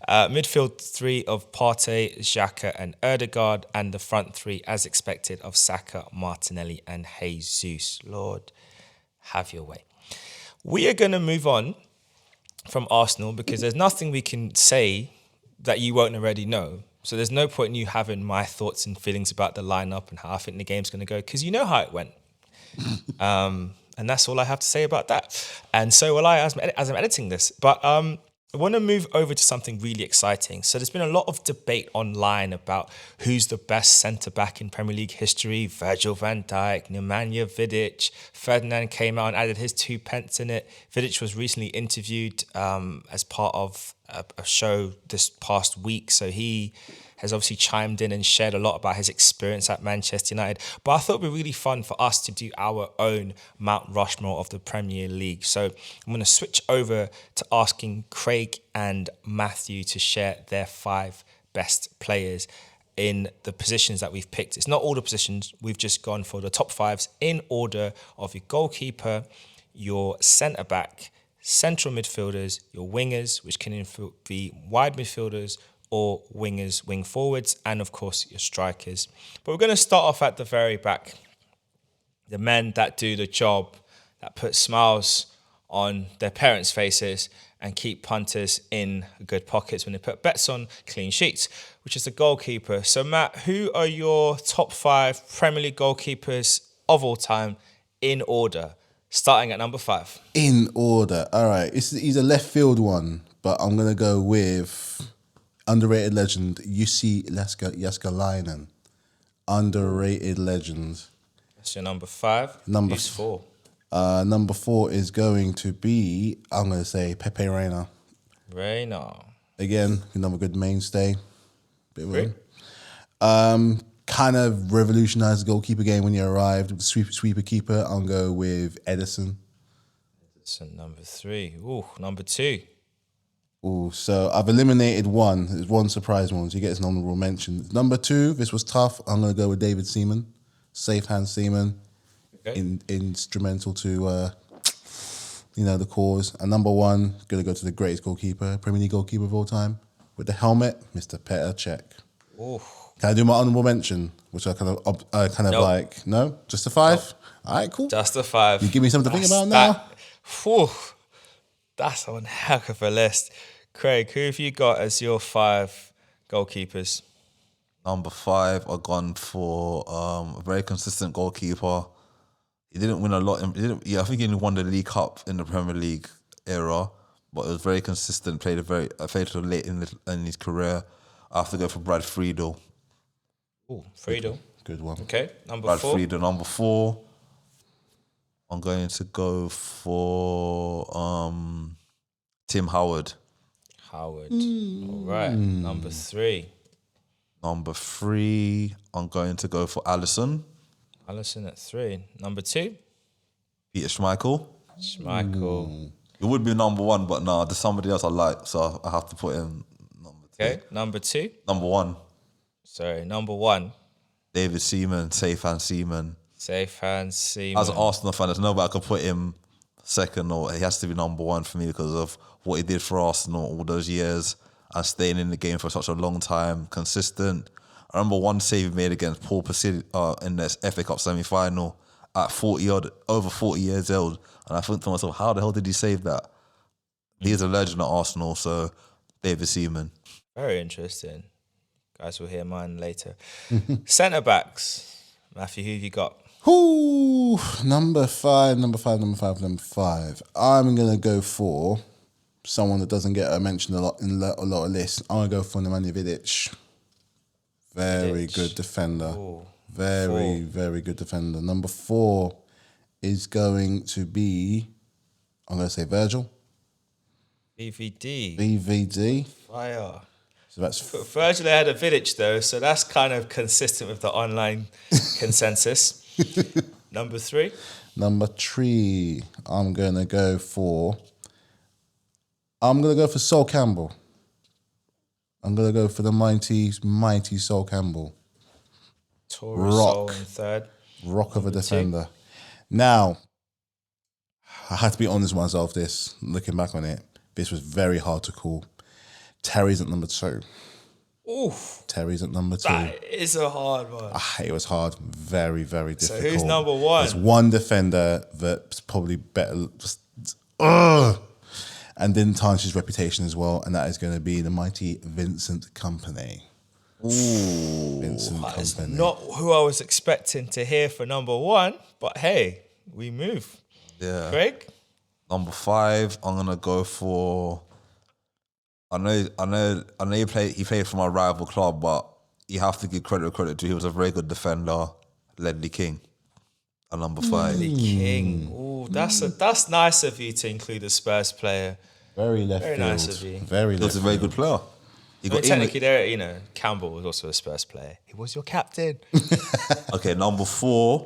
Midfield three of Partey, Xhaka and Ødegaard, and the front three, as expected, of Saka, Martinelli and Jesus. Lord, have your way. We are going to move on from Arsenal because there's nothing we can say that you won't already know. So there's no point in you having my thoughts and feelings about the lineup and how I think the game's going to go, because you know how it went. And that's all I have to say about that. And so will I as I'm editing this. But I want to move over to something really exciting. So there's been a lot of debate online about who's the best centre-back in Premier League history. Virgil van Dijk, Nemanja Vidic. Ferdinand came out and added his 2 pence in it. Vidic was recently interviewed as part of a show this past week. So he has obviously chimed in and shared a lot about his experience at Manchester United. But I thought it would be really fun for us to do our own Mount Rushmore of the Premier League. So I'm going to switch over to asking Craig and Matthew to share their 5 best players in the positions that we've picked. It's not all the positions. We've just gone for the top 5s in order of your goalkeeper, your centre-back, central midfielders, your wingers, which can be wide midfielders or wingers, wing forwards, and of course your strikers. But we're going to start off at the very back. The men that do the job, that put smiles on their parents' faces and keep punters in good pockets when they put bets on clean sheets, which is the goalkeeper. So Matt, who are your top 5 Premier League goalkeepers of all time in order? Starting at number 5. In order. All right. He's a left field one, but I'm going to go with underrated legend, Jussi Jääskeläinen. Underrated legend. That's your number 5. Who's 4? Number 4 is going to be, I'm going to say, Pepe Reina. Reina. Again, another good mainstay. Bit of kind of revolutionised the goalkeeper game when he arrived with the sweeper keeper. I'll go with Edison. Edison, number 3. Ooh, number 2. Ooh, so I've eliminated one. There's one surprise one, so he gets an honourable mention. Number 2, this was tough. I'm going to go with David Seaman. Safe hand Seaman. Okay. Instrumental to, the cause. And number 1, going to go to the greatest goalkeeper, Premier League goalkeeper of all time. With the helmet, Mr. Petr Cech. Ooh. Can I do my honourable mention? Which I kind of like. No? Just a 5? Nope. All right, cool. Just a 5. You give me something to think about now? Whew, that's one heck of a list. Craig, who have you got as your 5 goalkeepers? Number 5, I've gone for a very consistent goalkeeper. He didn't win a lot. I think he only won the League Cup in the Premier League era, but it was very consistent. Played till late in his career. I have to go for Brad Friedel. Oh, Friedel. Good one. Okay, number Brad 4. Friedel. Number 4, I'm going to go for Tim Howard. Howard. All right. Number 3. Number 3, I'm going to go for Alisson. Alisson at 3. Number 2. Peter Schmeichel. Schmeichel. It would be number 1, but no, there's somebody else I like, so I have to put him number 2. Okay, number 2. Number 1. Sorry, number 1. David Seaman, safe hand Seaman. Safe hand Seaman. As an Arsenal fan, there's no way I could put him second, or he has to be number 1 for me because of what he did for Arsenal all those years and staying in the game for such a long time, consistent. I remember one save he made against Paul Pacini in this FA Cup semi-final at over 40 years old, and I think to myself, how the hell did he save that? He's a legend at Arsenal, so David Seaman. Very interesting. Guys will hear mine later. Centre-backs. Matthew, who have you got? Whoo, number five. I'm gonna go for someone that doesn't get mentioned a lot in a lot of lists. I'm gonna go for Nemanja Vidic. Very Vidic. good defender. Ooh, Very good defender. Number 4 is going to be, I'm gonna say Virgil. VVD. Fire. So that's Virgil had a Vidic though, so that's kind of consistent with the online consensus. Number 3. number 3. I'm gonna go for Sol Campbell. I'm gonna go for the mighty Sol Campbell. Tory Sol in 3rd. Rock of a Number 2. defender. Now, I had to be honest with myself. Looking back on it, this was very hard to call. Terry's at number 2. Oof. Terry's at number 2. That is a hard one. It was hard. Very difficult. So who's number 1? There's one defender that's probably better. And didn't tarnish his reputation as well, and that is going to be the mighty Vincent Kompany. Ooh. Vincent That is Kompany. not who I was expecting to hear for number 1, but hey, we move. Yeah. Craig? Number 5, I'm gonna go for. I know. He played for my rival club, but you have to give credit to. He was a very good defender, Ledley King, at number 5. King. Ooh, that's nice of you to include a Spurs player. Very left Very field. nice of you. Very He left was a very field. good player. He got Technically, there, Campbell was also a Spurs player. He was your captain. Okay, number 4,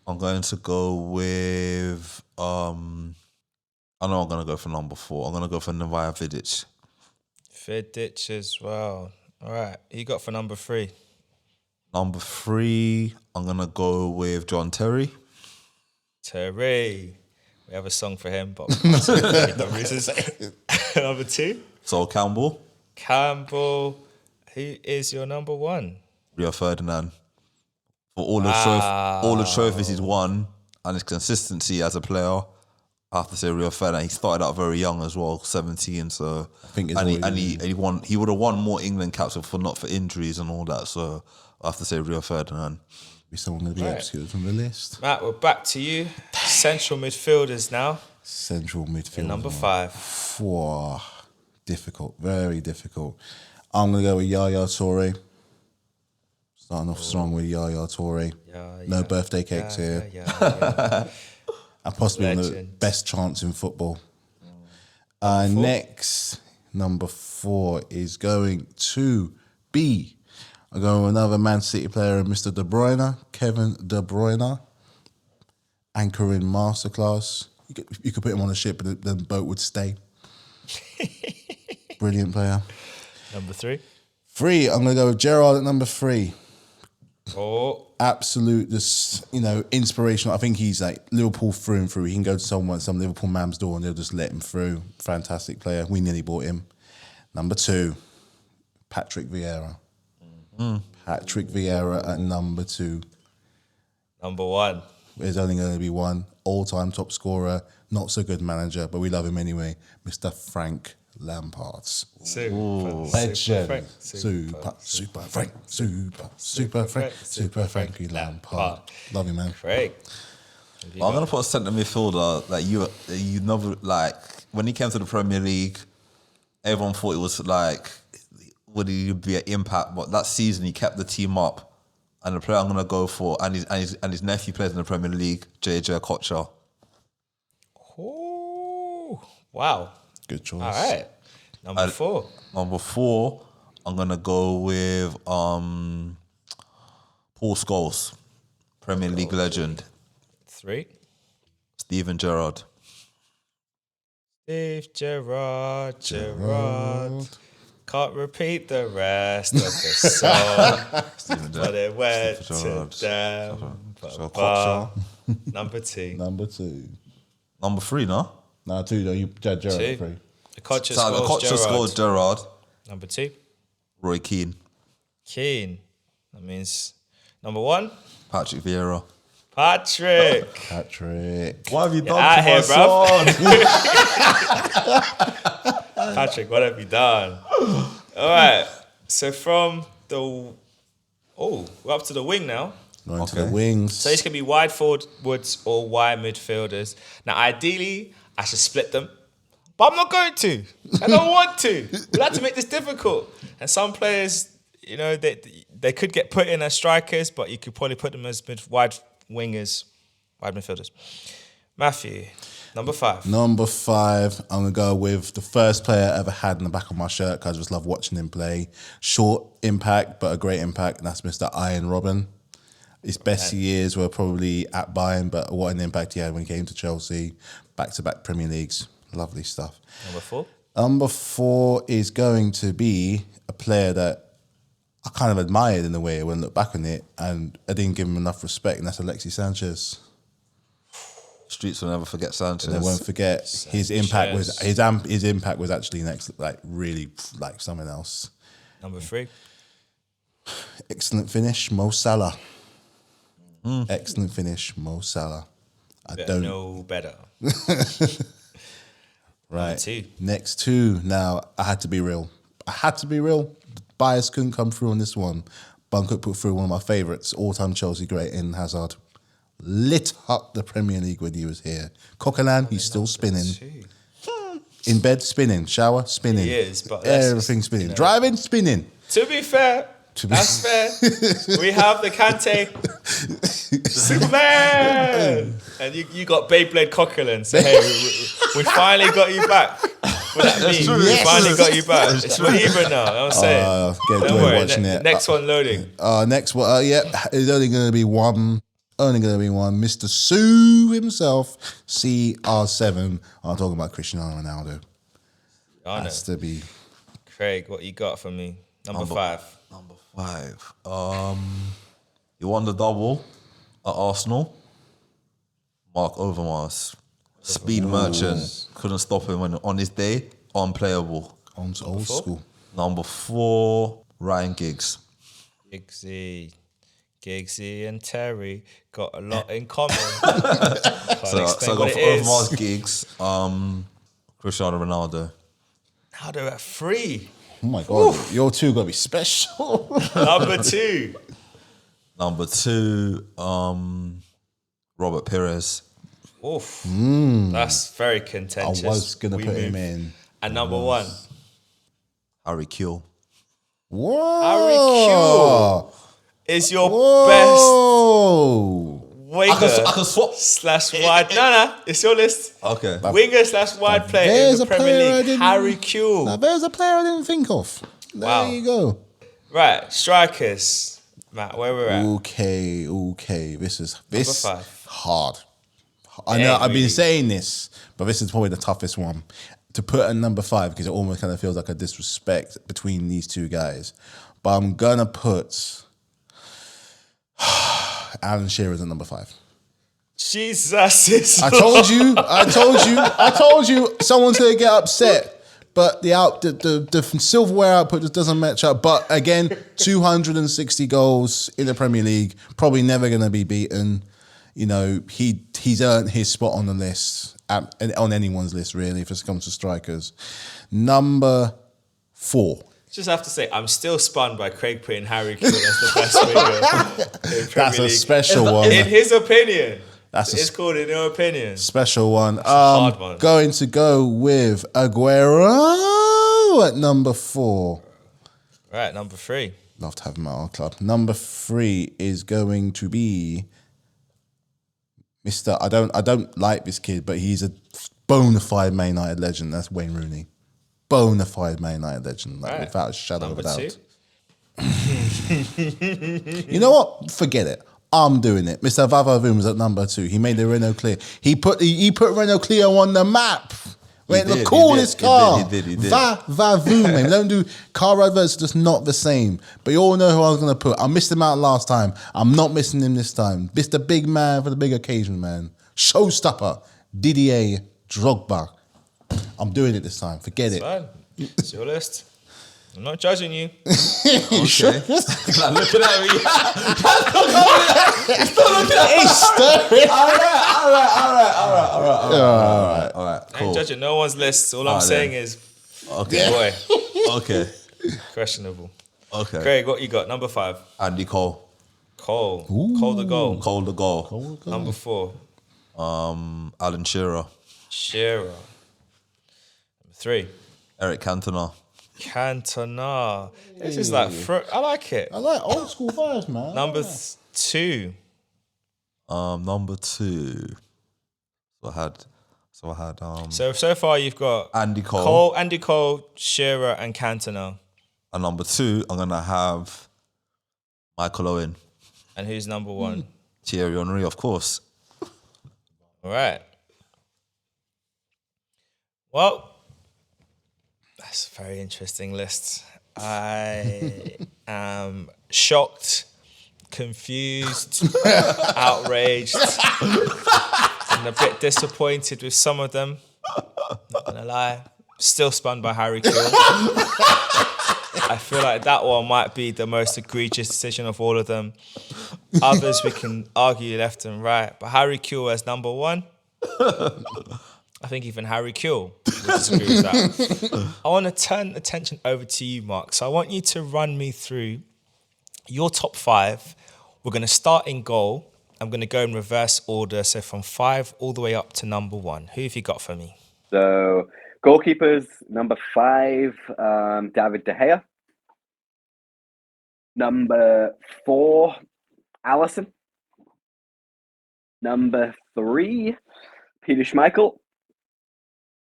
I'm going to go with. I know I'm going to go for number 4. I'm going to go for Nemanja Vidic. Vidic as well. All right, who you got for number 3? Number 3, I'm going to go with John Terry. Terry. We have a song for him, but we can't say the reasons. Number 2? Sol Campbell, Campbell. Who is your number 1? Rio Ferdinand. For all the trophies he's won and his consistency as a player, I have to say Rio Ferdinand. He started out very young as well, 17. So I think he won. He would have won more England caps if not for injuries and all that. So I have to say Rio Ferdinand. Be someone going to be executed from the list. Matt, we're back to you. Central midfielders now. Central midfield. Number 5. Whoa. Difficult. Very difficult. I'm going to go with Yaya Toure. Starting off strong with Yaya Toure. No birthday cakes here. And possibly one of the Legend. best chants in football. Next, number 4 is going to be, I'm going with another Man City player, Mr. De Bruyne, Kevin De Bruyne, anchoring masterclass. You could put him on a ship and the boat would stay. Brilliant player. Number 3. 3, I'm going to go with Gerrard at number 3. Oh, Absolute, inspirational. I think he's like Liverpool through and through. He can go to some Liverpool man's door and they'll just let him through. Fantastic player. We nearly bought him. Number 2, Patrick Vieira. Patrick Vieira at number 2. number 1. There's only going to be one all-time top scorer, not so good manager, but we love him anyway, Mr. Frank Lampard. Super Frankie Lampard. Love you, man. Craig. I'm gonna put a centre midfielder that you never like. When he came to the Premier League, everyone thought it was like, would he be an impact? But that season he kept the team up, and the player I'm gonna go for, and his nephew plays in the Premier League, JJ Okocha. Oh, wow. Good choice. All right. Number 4. Number 4, I'm gonna go with Paul Scholes, Premier League legend. 3. Steven Gerrard. Steve Gerrard. Can't repeat the rest of the song. Steven But it went Steven to Gerrard. them. So Okocha. Number 2. Number 2. Number 3, no? No, 2 though. You Gerrard 2. 3. Okocha So Okocha scores scored Gerrard. Number 2. Roy Keane. Keane. That means number 1. Patrick Vieira. Patrick. Patrick. What have you done out to here, my son? Patrick, what have you done? All right. So from the... Oh, we're up to the wing now. Going to the wings. So it's going to be wide forwards or wide midfielders. Now, ideally, I should split them, but I'm not going to. I don't want to. We'll have to make this difficult. And some players, you know, they could get put in as strikers, but you could probably put them as wide wingers, wide midfielders. Matthew, number 5. Number 5, I'm going to go with the first player I ever had in the back of my shirt because I just love watching him play. Short impact, but a great impact, and that's Mr. Iron Robben. His best years were probably at Bayern, but what an impact he had when he came to Chelsea. Back-to-back Premier Leagues. Lovely stuff. Number 4? Number 4 is going to be a player that I kind of admired in a way when I look back on it, and I didn't give him enough respect, and that's Alexis Sanchez. Streets will never forget Sanchez. They won't forget his impact was his impact was actually next, like really like something else. Number 3? Excellent finish, Mo Salah. Excellent finish, Mo Salah. I don't know better. Right. Number 2. Next 2. Now I had to be real. Bias couldn't come through on this one. Bunkert put through one of my favourites, all-time Chelsea great in Hazard. Lit up the Premier League when he was here. Coquelin, he's still spinning. In bed, spinning. Shower, spinning. He is, but everything spinning. You know. Driving, spinning. To be fair, that's fair. We have the Kante Superman, and you got Beyblade Coquelin. So hey, we finally got you back. What that mean? Yes. We finally got you back. We're even now. I'm saying. Don't worry. Watching it. Next one loading. Next one. It's only going to be one. Mr. Sue himself, CR7. I'm talking about Cristiano Ronaldo. Has to be. Craig, what you got for me? Number 5. Number 5. He won the double at Arsenal. Mark Overmars. Speed merchant. Couldn't stop him on his day. Unplayable. Old school. Number 4, Ryan Giggs. Giggsy and Terry got a lot in common. So I got for Overmars, Giggs, Cristiano Ronaldo. Ronaldo at 3. Oh my God, your 2 got to be special. Number 2. Number 2, Robert Pires. Oof. That's very contentious. I was going to put him in. And number 1. Harry Kewell. Whoa. Harry Kewell is your best winger. I can swap / wide. No, it's your list. Okay. Winger / wide player in the Premier League. Harry Kewell. Now there's a player I didn't think of. There you go. Right, strikers. Matt, where we're at? Okay. This is Number 5. hard. I know I've been saying this, but this is probably the toughest one to put at number 5 because it almost kind of feels like a disrespect between these 2 guys. But I'm gonna put Alan Shearer's at number 5. Jesus. I told you. Someone's gonna get upset, but the silverware output just doesn't match up. But again, 260 goals in the Premier League, probably never gonna be beaten. You know, he's earned his spot on the list, on anyone's list really, if it comes to strikers. Number 4. Just have to say, I'm still spun by Craig putting Harry Kewell as the best winger in Premier That's a League. special one. In his opinion. It's called in your opinion. Special one. Hard one. Going to go with Aguero at number 4. Right, number 3. Love to have him at our club. Number 3 is going to be Mr. I don't like this kid, but he's a bona fide Man United legend. That's Wayne Rooney. Bona fide Man United legend, without a shadow of a doubt. Number 2. You know what? Forget it. I'm doing it. Mr. Vavavoom was at number 2. He made the Renault Clio. He put Renault Clio on the map. The coolest car. He did. Vavavoom, man. We don't do car adverts, just not the same. But you all know who I was going to put. I missed him out last time. I'm not missing him this time. Mr. Big Man for the big occasion, man. Showstopper. Didier Drogba. I'm doing it this time. Forget it. Fine. It's your list. I'm not judging you. You sure? Like looking at me. He's still looking at me. He's stirring. All right. I ain't judging no one's list. All I'm saying is, Okay. boy, Okay. questionable. Okay. Craig, what you got? Number 5. Andy Cole. Cole. Cole the goal. Cole the goal. Cold guy. Number 4. Alan Shearer. Shearer. Number 3. Eric Cantona. Cantona. This is like I like it. I like old school vibes, man. Number 2. Number 2. So I had So far you've got Andy Cole. Andy Cole, Shearer, and Cantona. And number 2, I'm gonna have Michael Owen. And who's number 1? Thierry Henry, of course. All right. Well, that's a very interesting list. I am shocked, confused, outraged, and a bit disappointed with some of them. Not gonna lie. Still spun by Harry Kewell. I feel like that one might be the most egregious decision of all of them. Others we can argue left and right, but Harry Kewell as number 1. I think even Harry Kewell would disagree with that. I want to turn attention over to you, Mark. So I want you to run me through your top 5. We're going to start in goal. I'm going to go in reverse order, so from 5 all the way up to number 1. Who have you got for me? So goalkeepers, number 5, David De Gea. Number 4, Alisson. Number 3, Peter Schmeichel.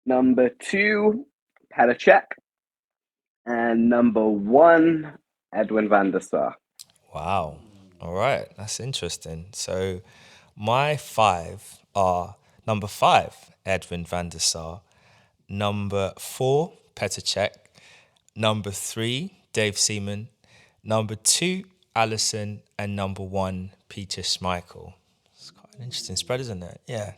Number 2, Petr Cech. And number 1, Edwin van der Sar. Wow. All right. That's interesting. So my 5 are number 5, Edwin van der Sar. Number 4, Petr Cech. Number 3, Dave Seaman. Number 2, Alisson. And number 1, Peter Schmeichel. It's quite an interesting spread, isn't it? Yeah.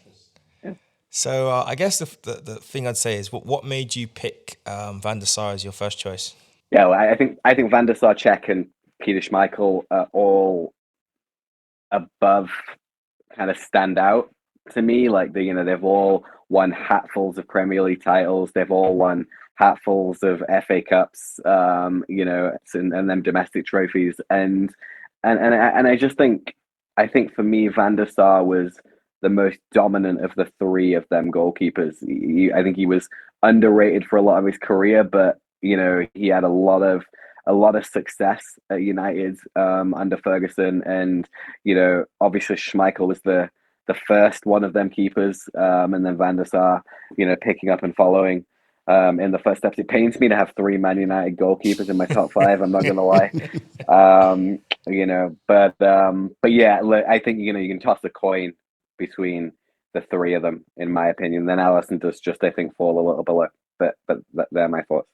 So I guess the thing I'd say is what made you pick Van der Sar as your first choice? Yeah, well, I think Van der Sar, Cech, and Peter Schmeichel are all above kind of stand out to me. Like they've all won hatfuls of Premier League titles. They've all won hatfuls of FA Cups. And then domestic trophies. And I just think for me Van der Sar was the most dominant of the 3 of them goalkeepers. I think he was underrated for a lot of his career, but he had a lot of success at United under Ferguson, and obviously Schmeichel was the first one of them keepers, and then Van der Sar, picking up and following in the first steps. It pains me to have 3 Man United goalkeepers in my top 5. I'm not gonna lie, but yeah, I think you can toss a coin between the 3 of them, in my opinion. Then Alisson does just, I think, fall a little below. But they're my thoughts.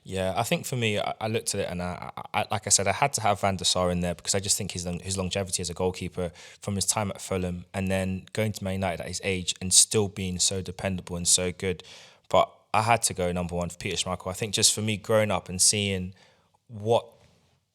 Yeah, I think for me, I looked at it and I like I said, I had to have Van der Sar in there because I just think his longevity as a goalkeeper from his time at Fulham and then going to Man United at his age and still being so dependable and so good. But I had to go number 1 for Peter Schmeichel. I think just for me growing up and seeing what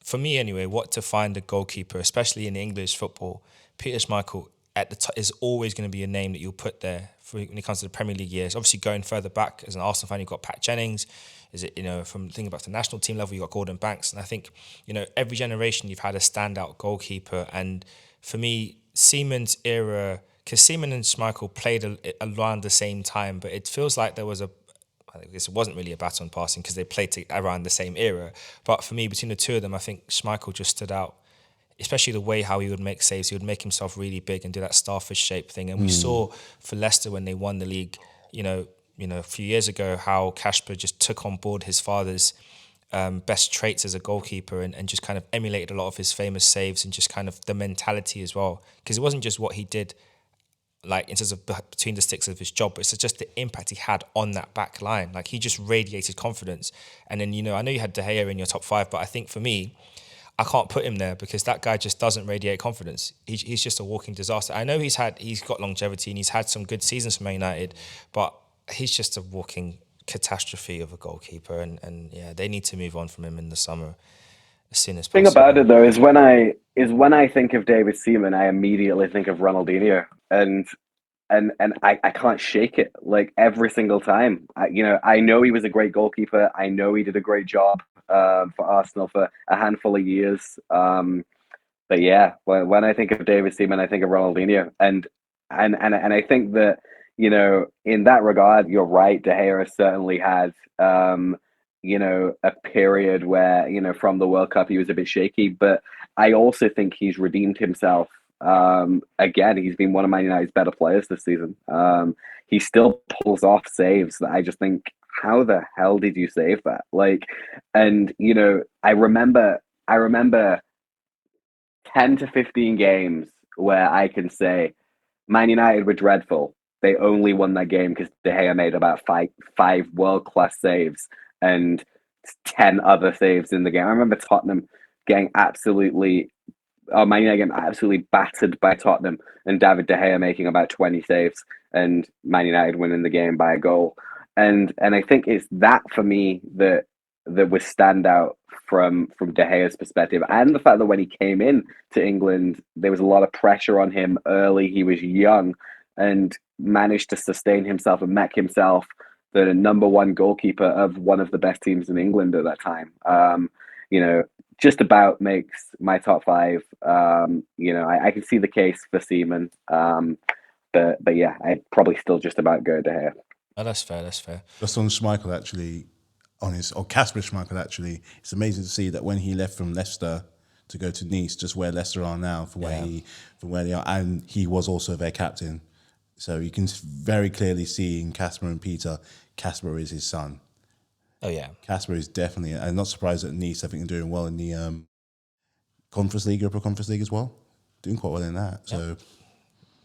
to find a goalkeeper, especially in English football, Peter Schmeichel at the is always going to be a name that you'll put there when it comes to the Premier League years. Obviously, going further back as an Arsenal fan, you've got Pat Jennings. Is it from thinking about the national team level, you've got Gordon Banks, and I think every generation you've had a standout goalkeeper. And for me, Seaman's era, because Seaman and Schmeichel played around the same time, but it feels like there was I think this wasn't really a battle on passing because they played around the same era. But for me, between the 2 of them, I think Schmeichel just stood out. Especially the way how he would make saves. He would make himself really big and do that starfish shape thing. And we saw for Leicester when they won the league, a few years ago, how Kasper just took on board his father's best traits as a goalkeeper and just kind of emulated a lot of his famous saves and just kind of the mentality as well. Because it wasn't just what he did, like in terms of between the sticks of his job, but it's just the impact he had on that back line. Like he just radiated confidence. And then, I know you had De Gea in your top 5, but I think for me, I can't put him there because that guy just doesn't radiate confidence. He's just a walking disaster. I know he's got longevity and he's had some good seasons for Man United, but he's just a walking catastrophe of a goalkeeper. And yeah, they need to move on from him in the summer as soon as possible. The thing about it though is when I think of David Seaman, I immediately think of Ronaldinho, and I can't shake it. Like every single time, I know he was a great goalkeeper. I know he did a great job for Arsenal for a handful of years. But yeah, when I think of David Seaman, I think of Ronaldinho, and I think that in that regard, you're right. De Gea has certainly had a period where from the World Cup he was a bit shaky, but I also think he's redeemed himself. Again, he's been one of Man United's better players this season. He still pulls off saves that I just think, how the hell did you save that? Like, and I remember 10 to 15 games where I can say Man United were dreadful. They only won that game because De Gea made about five world-class saves and 10 other saves in the game. I remember Tottenham getting absolutely, Man United getting absolutely battered by Tottenham and David De Gea making about 20 saves and Man United winning the game by a goal. And I think it's that for me that was standout from De Gea's perspective, and the fact that when he came in to England, there was a lot of pressure on him early. He was young and managed to sustain himself and make himself the number one goalkeeper of one of the best teams in England at that time. Just about makes my top five. I can see the case for Seaman, but yeah, I'd probably still just about go De Gea. Oh, that's fair. That's fair. Just on Schmeichel, actually, Kasper Schmeichel, actually, it's amazing to see that when he left from Leicester to go to Nice, just where Leicester are now, from where they are, and he was also their captain. So you can very clearly see in Kasper and Peter, Kasper is his son. Oh yeah, Kasper is definitely. I'm not surprised at Nice. I think they're doing well in the Conference League, Europa Conference League as well. Doing quite well in that. So.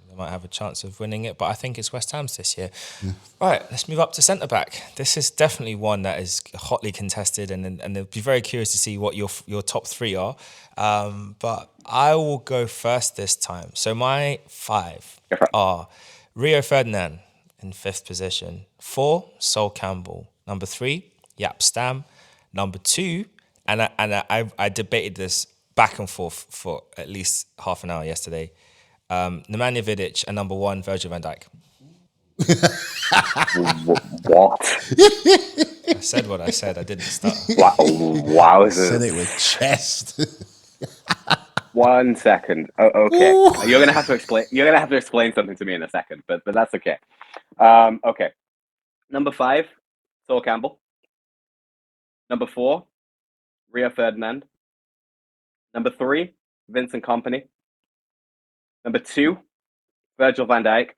They might have a chance of winning it, but I think it's West Ham's this year. Yeah. Right, let's move up to centre-back. This is definitely one that is hotly contested, and they'll be very curious to see what your top three are. But I will go first this time. So my five are Rio Ferdinand in 5th position. 4, Sol Campbell. Number 3, Jaap Stam. Number 2, and I debated this back and forth for at least half an hour yesterday. Nemanja Vidic, and number 1, Virgil van Dijk. What? I said what I said. I didn't start. Wow. Said it with chest. 1 second. Oh, okay. Ooh. You're gonna have to explain. You're gonna have to explain something to me in a second, but that's okay. Okay. Number 5, Sol Campbell. Number 4, Rio Ferdinand. Number 3, Vincent Kompany. Number 2, Virgil van Dijk.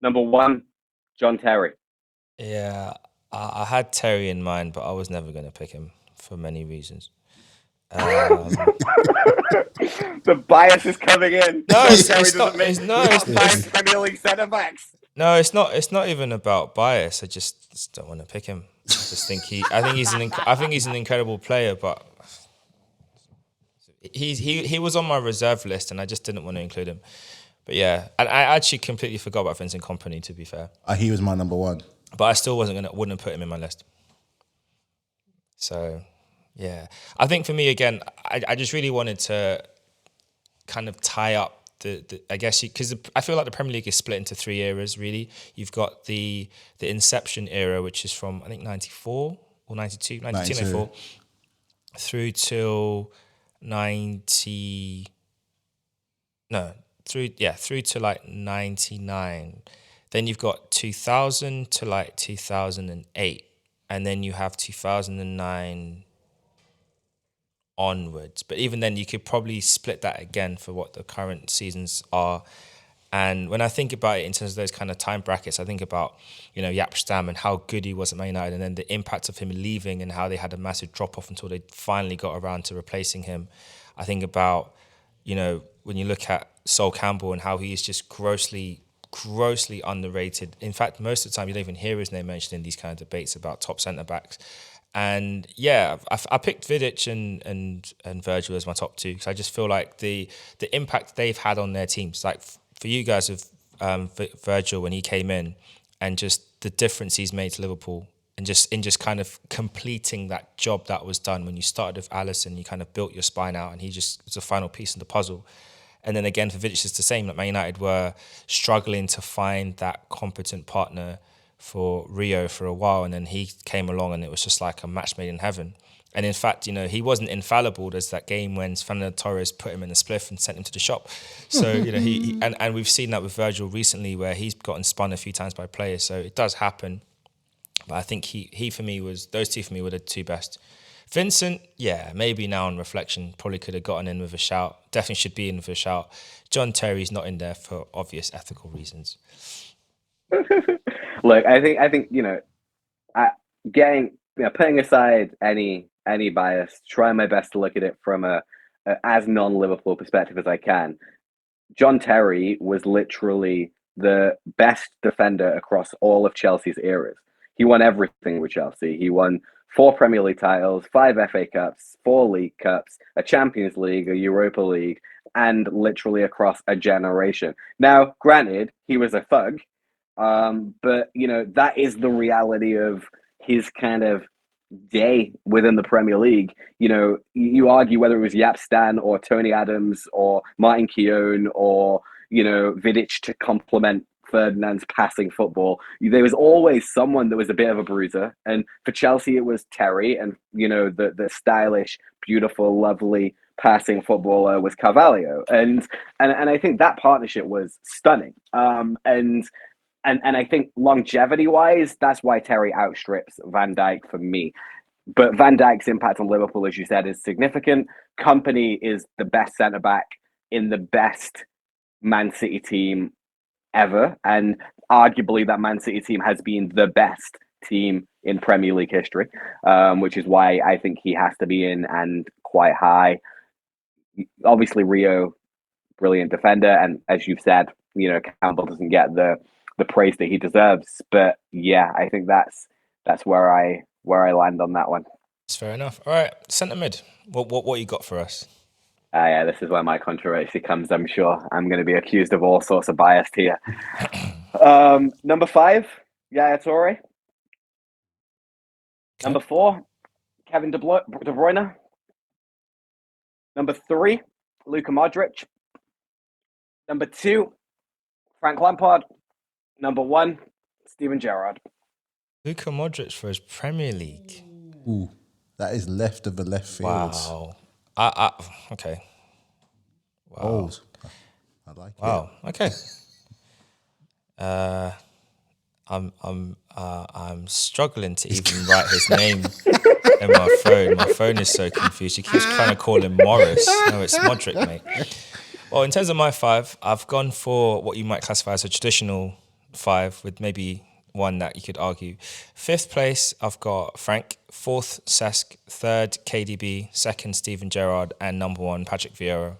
Number 1, John Terry. Yeah, I had Terry in mind, but I was never going to pick him for many reasons. The bias is coming in. No, it's not. Five Premier League centre backs. No, it's not. It's not even about bias. I just don't want to pick him. I just think I think he's an incredible player, but he was on my reserve list, and I just didn't want to include him. But yeah, and I actually completely forgot about Vincent Kompany, to be fair. He was my number 1, but I still wouldn't put him in my list. So yeah, I think for me again, I just really wanted to kind of tie up the I guess because I feel like the Premier League is split into 3 eras. Really, you've got the inception era, which is from I think 94 or 92, 94, through till 90. No, through to like 99. Then you've got 2000 to like 2008, and then you have 2009 onwards. But even then, you could probably split that again for what the current seasons are. And when I think about it in terms of those kind of time brackets, I think about, Jaap Stam and how good he was at Man United, and then the impact of him leaving and how they had a massive drop-off until they finally got around to replacing him. I think about, when you look at Sol Campbell and how he is just grossly underrated. In fact, most of the time you don't even hear his name mentioned in these kind of debates about top centre-backs. And yeah, I picked Vidic and Virgil as my top 2 because I just feel like the impact they've had on their teams, like for you guys with Virgil when he came in, and just the difference he's made to Liverpool, and just kind of completing that job that was done when you started with Alisson, you kind of built your spine out, and he just was a final piece in the puzzle. And then again for Vidic, it's the same. Like Man United were struggling to find that competent partner for Rio for a while, and then he came along and it was just like a match made in heaven. And in fact, he wasn't infallible. There's that game when Fernando Torres put him in a spliff and sent him to the shop. So, he and we've seen that with Virgil recently where he's gotten spun a few times by players. So it does happen. But I think those two for me were the two best. Vincent, yeah, maybe now on reflection, probably could have gotten in with a shout. Definitely should be in with a shout. John Terry's not in there for obvious ethical reasons. Look, I think putting aside any bias, trying my best to look at it from a as non-Liverpool perspective as I can. John Terry was literally the best defender across all of Chelsea's eras. He won everything with Chelsea. He won 4 Premier League titles, 5 FA Cups, 4 League Cups, a Champions League, a Europa League, and literally across a generation. Now, granted, he was a thug, but that is the reality of his kind of day within the Premier League. You argue whether it was Yap Stan or Tony Adams or Martin Keown or Vidic to complement Ferdinand's passing football. There was always someone that was a bit of a bruiser, and for Chelsea it was Terry, and the stylish, beautiful, lovely passing footballer was Carvalho, and I think that partnership was stunning. And I think longevity-wise, that's why Terry outstrips Van Dijk for me. But Van Dijk's impact on Liverpool, as you said, is significant. Kompany is the best centre-back in the best Man City team ever. And arguably that Man City team has been the best team in Premier League history, which is why I think he has to be in and quite high. Obviously, Rio, brilliant defender. And as you've said, Campbell doesn't get the praise that he deserves. But yeah, I think that's where I land on that one. That's fair enough. All right, centre mid. What you got for us? Yeah, this is where my controversy comes. I'm sure I'm going to be accused of all sorts of bias here. Number 5, Yaya Toure. Number 4, Kevin De Bruyne. Number 3, Luka Modric. Number 2, Frank Lampard. Number 1, Steven Gerrard. Luka Modric for his Premier League. Ooh, that is left of the left field. Wow. Okay. Wow. Old. I like it. Wow. Okay. I'm struggling to even write his name in my phone. My phone is so confused. She keeps trying to call him Morris. No, it's Modric, mate. Well, in terms of my 5, I've gone for what you might classify as a traditional 5 with maybe one that you could argue. 5th place, I've got Frank. 4th, Cesc. 3rd, KDB. 2nd, Steven Gerrard. And number 1, Patrick Vieira.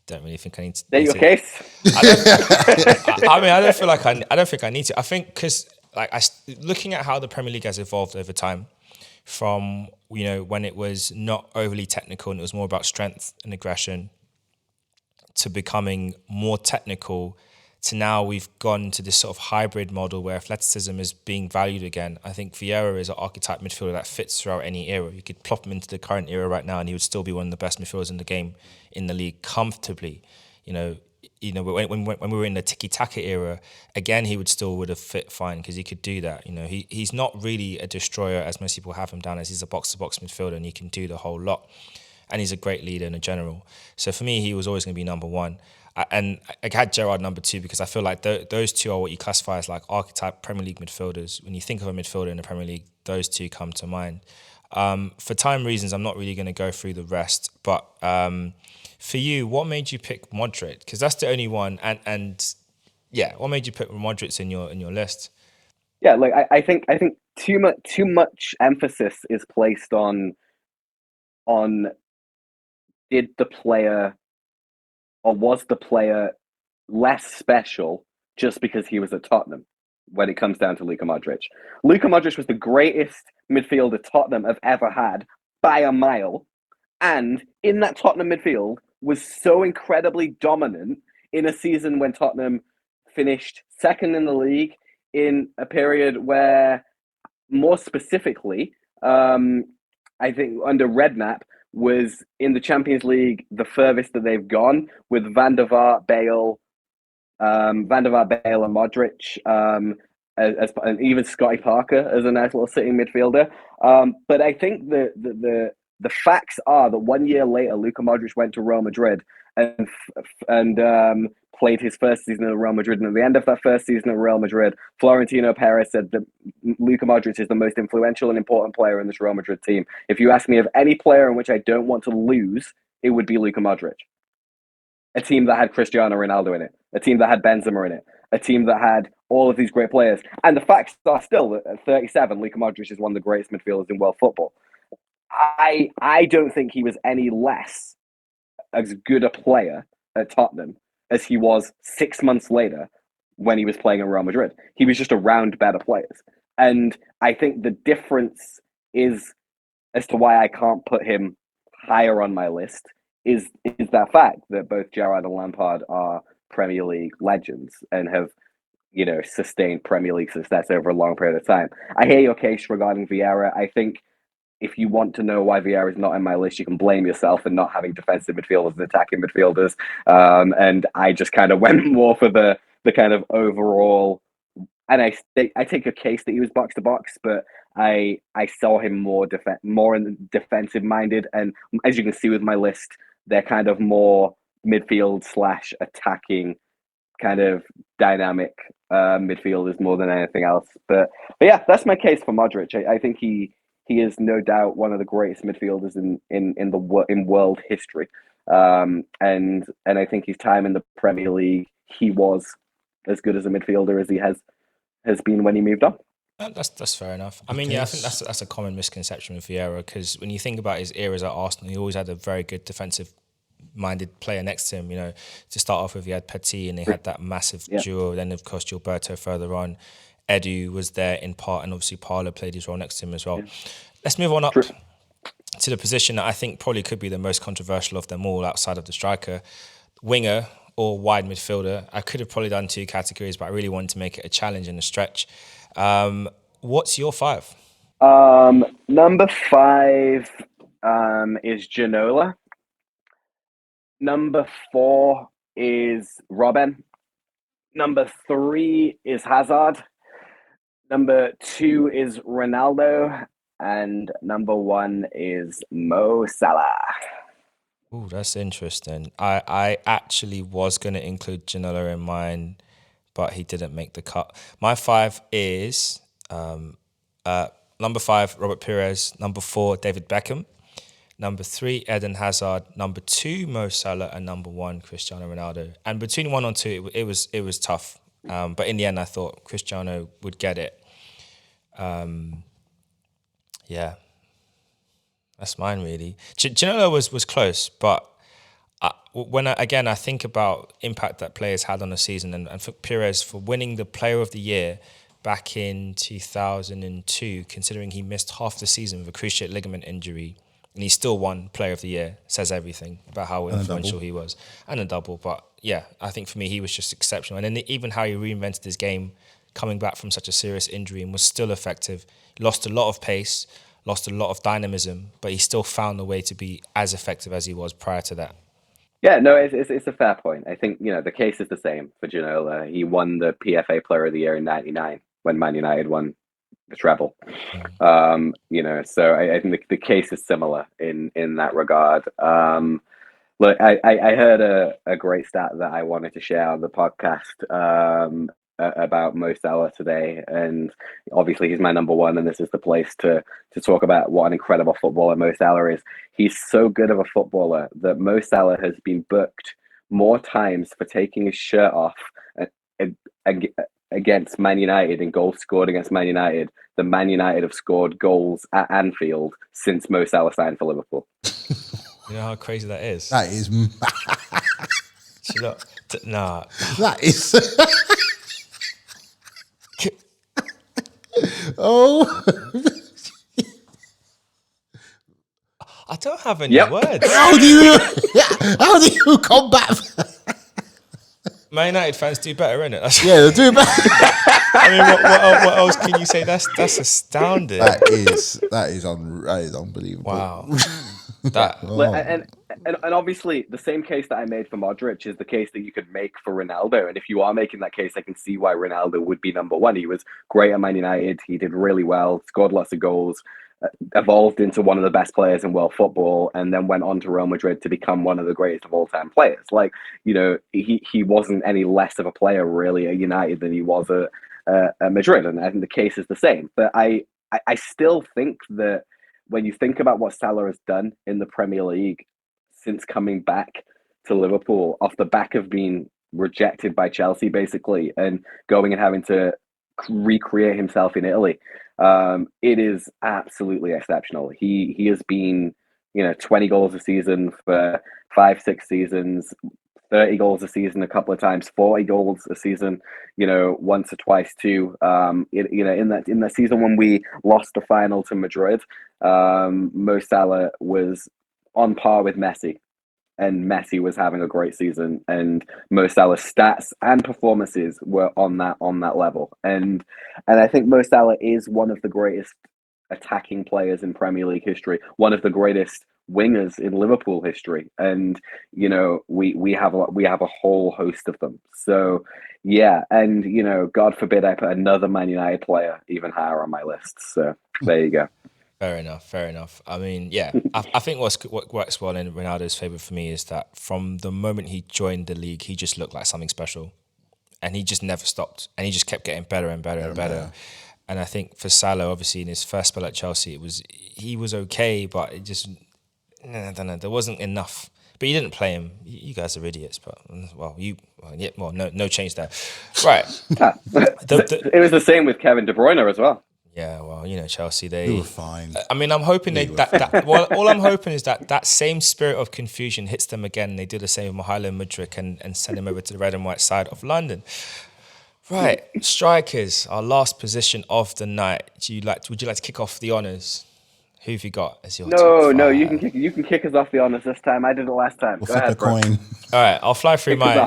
Don't really think I need to. Is that your case? I don't feel like I don't think I need to. I think because looking at how the Premier League has evolved over time, from when it was not overly technical and it was more about strength and aggression, to becoming more technical, to now we've gone to this sort of hybrid model where athleticism is being valued again. I think Vieira is an archetype midfielder that fits throughout any era. You could plop him into the current era right now and he would still be one of the best midfielders in the game, in the league, comfortably. When we were in the tiki-taka era, again, he would have fit fine because he could do that. He's not really a destroyer as most people have him down as. He's a box-to-box midfielder and he can do the whole lot. And he's a great leader and a general. So for me, he was always going to be number 1. And I had Gerrard number 2 because I feel like those two are what you classify as like archetype Premier League midfielders. When you think of a midfielder in the Premier League, those two come to mind. For time reasons, I'm not really going to go through the rest. But for you, what made you pick Modric? Because that's the only one. And what made you pick Modric in your list? Yeah, like I think too much emphasis is placed on did the player, or was the player less special just because he was at Tottenham when it comes down to Luka Modric? Luka Modric was the greatest midfielder Tottenham have ever had by a mile. And in that Tottenham midfield was so incredibly dominant in a season when Tottenham finished 2nd in the league, in a period where, more specifically, I think under Redknapp, was in the Champions League the furthest that they've gone, with Van der Vaart, Bale and Modric. and even Scotty Parker as a nice little sitting midfielder. But I think the facts are that 1 year later, Luka Modric went to Real Madrid and played his first season at Real Madrid. And at the end of that first season at Real Madrid, Florentino Perez said that Luka Modric is the most influential and important player in this Real Madrid team. If you ask me of any player in which I don't want to lose, it would be Luka Modric. A team that had Cristiano Ronaldo in it, a team that had Benzema in it, a team that had all of these great players. And the facts are still that at 37, Luka Modric is one of the greatest midfielders in world football. I don't think he was any less as good a player at Tottenham as he was 6 months later when he was playing at Real Madrid. He was just around better players. And I think the difference is, as to why I can't put him higher on my list, is that fact that both Gerrard and Lampard are Premier League legends and have, sustained Premier League success over a long period of time. I hear your case regarding Vieira. I think if you want to know why Vieira is not in my list, you can blame yourself for not having defensive midfielders and attacking midfielders. And I just kind of went more for the kind of overall. And I take a case that he was box to box, but I saw him more defensive minded. And as you can see with my list, they're kind of more midfield / attacking kind of dynamic midfielders more than anything else. But yeah, that's my case for Modric. I think he is no doubt one of the greatest midfielders in world history. And I think his time in the Premier League, he was as good as a midfielder as he has been when he moved on. That's fair enough. I mean, I think that's a common misconception with Vieira, because when you think about his eras at Arsenal, he always had a very good defensive-minded player next to him. To start off with, he had Petit, and they had that massive duo. Then, of course, Gilberto further on. Edu was there in part, and obviously Parlour played his role next to him as well. Yeah. Let's move on up to the position that I think probably could be the most controversial of them all outside of the striker, winger or wide midfielder. I could have probably done 2 categories, but I really wanted to make it a challenge and a stretch. What's your 5? Number 5 is Ginola. Number 4 is Robben. Number 3 is Hazard. Number 2 is Ronaldo. And number 1 is Mo Salah. Ooh, that's interesting. I actually was going to include Ginola in mine, but he didn't make the cut. My 5 is number 5, Robert Pires. Number 4, David Beckham. Number 3, Eden Hazard. Number 2, Mo Salah. And number 1, Cristiano Ronaldo. And between 1 and 2, it was tough. But in the end, I thought Cristiano would get it. Yeah, that's mine really. Ginola was close, but when I think about impact that players had on the season, and for Pires for winning the Player of the Year back in 2002, considering he missed half the season with a cruciate ligament injury, and he still won Player of the Year, says everything about how influential he was. And a double, but yeah, I think for me he was just exceptional. And then even how he reinvented his game, coming back from such a serious injury, and was still effective. Lost a lot of pace, lost a lot of dynamism, but he still found a way to be as effective as he was prior to that. Yeah, no, it's a fair point. I think, the case is the same for Ginola. He won the PFA Player of the Year in '99 when Man United won the treble. So I think the case is similar in that regard. Look, I heard a great stat that I wanted to share on the podcast about Mo Salah today, and obviously he's my number 1, and this is the place to talk about what an incredible footballer Mo Salah is. He's so good of a footballer that Mo Salah has been booked more times for taking his shirt off against Man United and goals scored against Man United than Man United have scored goals at Anfield since Mo Salah signed for Liverpool. You know how crazy that is? That is nah. That is Oh, I don't have any words. How do you combat? Man United fans do better, innit? Yeah, they do better. I mean, what else can you say? That's astounding. That is unbelievable. Wow. That And obviously the same case that I made for Modric is the case that you could make for Ronaldo. And if you are making that case, I can see why Ronaldo would be number one. He was great at Man United. He did really well, scored lots of goals, evolved into one of the best players in world football, and then went on to Real Madrid to become one of the greatest of all time players. Like, he wasn't any less of a player really at United than he was at Madrid. And I think the case is the same. But I still think that when you think about what Salah has done in the Premier League since coming back to Liverpool off the back of being rejected by Chelsea, basically, and going and having to recreate himself in Italy, it is absolutely exceptional. He has been, 20 goals a season for 5-6 seasons, 30 goals a season a couple of times, 40 goals a season, once or twice too. In that season when we lost the final to Madrid, Mo Salah was on par with Messi, and Messi was having a great season, and Mo Salah's stats and performances were on that level. And I think Mo Salah is one of the greatest attacking players in Premier League history, one of the greatest wingers in Liverpool history, and we have a whole host of them. So yeah, and God forbid I put another Man United player even higher on my list. So there you go. Fair enough. I mean, yeah, I think what works well in Ronaldo's favour for me is that from the moment he joined the league, he just looked like something special, and he just never stopped, and he just kept getting better and better and better. And I think for Salah, obviously in his first spell at Chelsea, he was okay, but it just, I don't know, there wasn't enough. But you didn't play him. You guys are idiots, but no change there, right? It was the same with Kevin De Bruyne as well. Yeah, well, Chelsea, they were fine. I mean, I'm hoping all I'm hoping is that same spirit of confusion hits them again. They do the same with Mihajlo Mudryk and send him over to the red and white side of London. Right, strikers, our last position of the night. Would you like to kick off the honours? Who have you got as your top five? No, you can kick us off the honours this time. I did it last time. We'll Go ahead, bro. coin. All right, I'll fly through mine.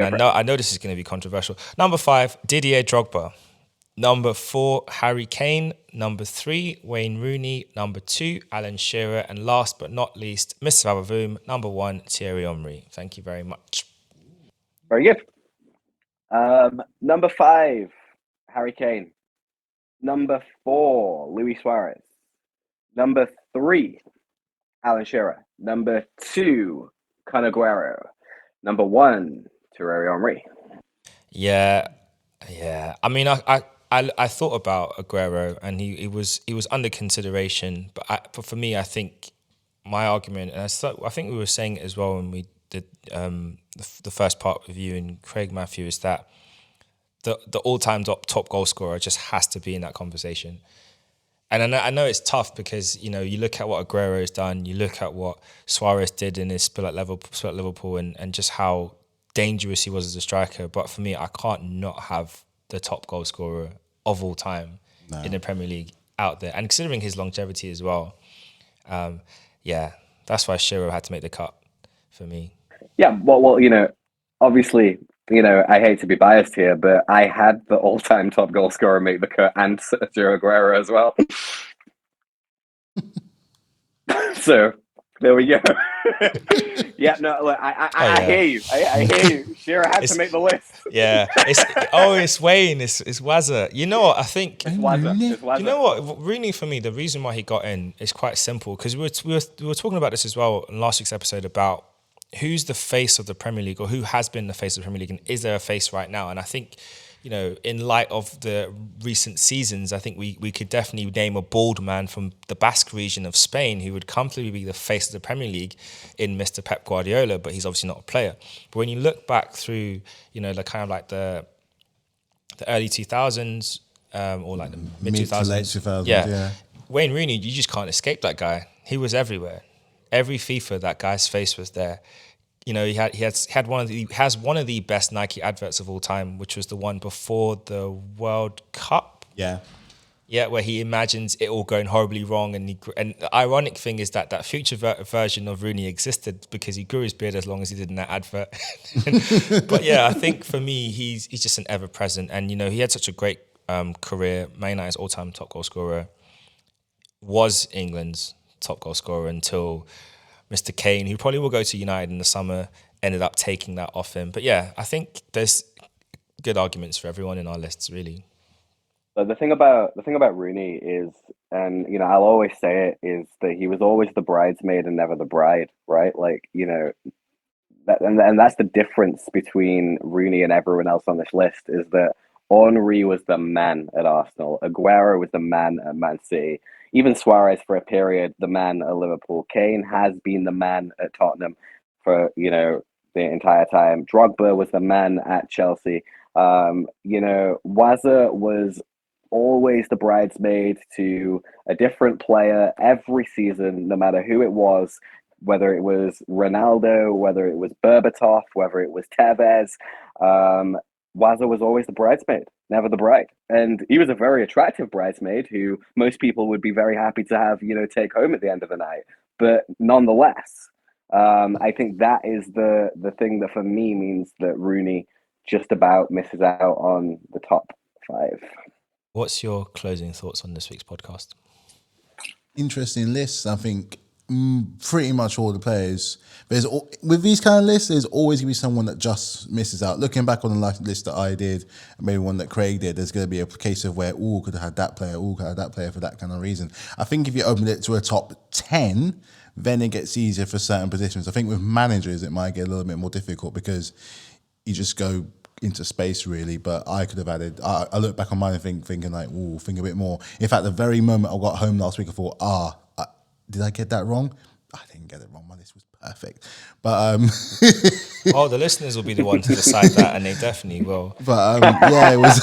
I know this is going to be controversial. Number 5, Didier Drogba. Number 4, Harry Kane. Number 3, Wayne Rooney. Number 2, Alan Shearer. And last but not least, Mr. Vavavoom. Number 1, Thierry Henry. Thank you very much. Very good. Number 5, Harry Kane. Number 4, Luis Suarez. Number 3, Alan Shearer. Number 2, Kun Aguero. Number 1, Thierry Henry. Yeah. I mean, I thought about Aguero, and he was under consideration, but for me, I think my argument, and I think we were saying it as well when we did the first part with you and Craig Matthew, is that the all-time top goal scorer just has to be in that conversation. And I know it's tough because you look at what Aguero has done, you look at what Suarez did in his spell at Liverpool, and just how dangerous he was as a striker. But for me, I can't not have the top goal scorer of all time in the Premier League out there. And considering his longevity as well, that's why Shearer had to make the cut for me. Yeah, well, obviously, I hate to be biased here, but I had the all-time top goal scorer make the cut and Sergio Aguero as well. So there we go. Yeah, no, look, I hear you. I hear you. Shearer had to make the list. Yeah, it's Wayne, it's Wazza. You know what? I think it's Wazza. You know what? Rooney, for me, the reason why he got in is quite simple, because we were talking about this as well in last week's episode about who's the face of the Premier League, or who has been the face of the Premier League, and is there a face right now? And I think, in light of the recent seasons, I think we could definitely name a bald man from the Basque region of Spain who would comfortably be the face of the Premier League in Mr. Pep Guardiola, but he's obviously not a player. But when you look back through, the early 2000s, or like the mid 2000s, yeah. Wayne Rooney, you just can't escape that guy. He was everywhere. Every FIFA, that guy's face was there. He has one of the best Nike adverts of all time, which was the one before the World Cup. Yeah, where he imagines it all going horribly wrong, and the ironic thing is that future version of Rooney existed because he grew his beard as long as he did in that advert. But yeah, I think for me, he's just an ever present, and he had such a great career. Man United's all-time top goal scorer, was England's top goal scorer until Mr. Kane, who probably will go to United in the summer, ended up taking that off him. But yeah, I think there's good arguments for everyone in our lists, really. But the thing about Rooney is, and I'll always say it, is that he was always the bridesmaid and never the bride, right? Like, and that's the difference between Rooney and everyone else on this list, is that Henry was the man at Arsenal, Aguero was the man at Man City, even Suarez for a period, the man at Liverpool. Kane has been the man at Tottenham for the entire time. Drogba was the man at Chelsea. Wazza was always the bridesmaid to a different player every season, no matter who it was, whether it was Ronaldo, whether it was Berbatov, whether it was Tevez. Wazza was always the bridesmaid, never the bride. And he was a very attractive bridesmaid who most people would be very happy to have, take home at the end of the night. But nonetheless, I think that is the thing that for me means that Rooney just about misses out on the top 5. What's your closing thoughts on this week's podcast? Interesting lists. I think pretty much all the players. With these kind of lists, there's always going to be someone that just misses out. Looking back on the last list that I did, and maybe one that Craig did, there's going to be a case of where, could have had that player, could have had that player for that kind of reason. I think if you open it to a top 10, then it gets easier for certain positions. I think with managers, it might get a little bit more difficult because you just go into space, really. But I could have added, I look back on mine and thinking like, think a bit more. In fact, the very moment I got home last week, I thought, did I get that wrong? I didn't get it wrong. My list was perfect. But well, the listeners will be the ones to decide that, and they definitely will. But it was.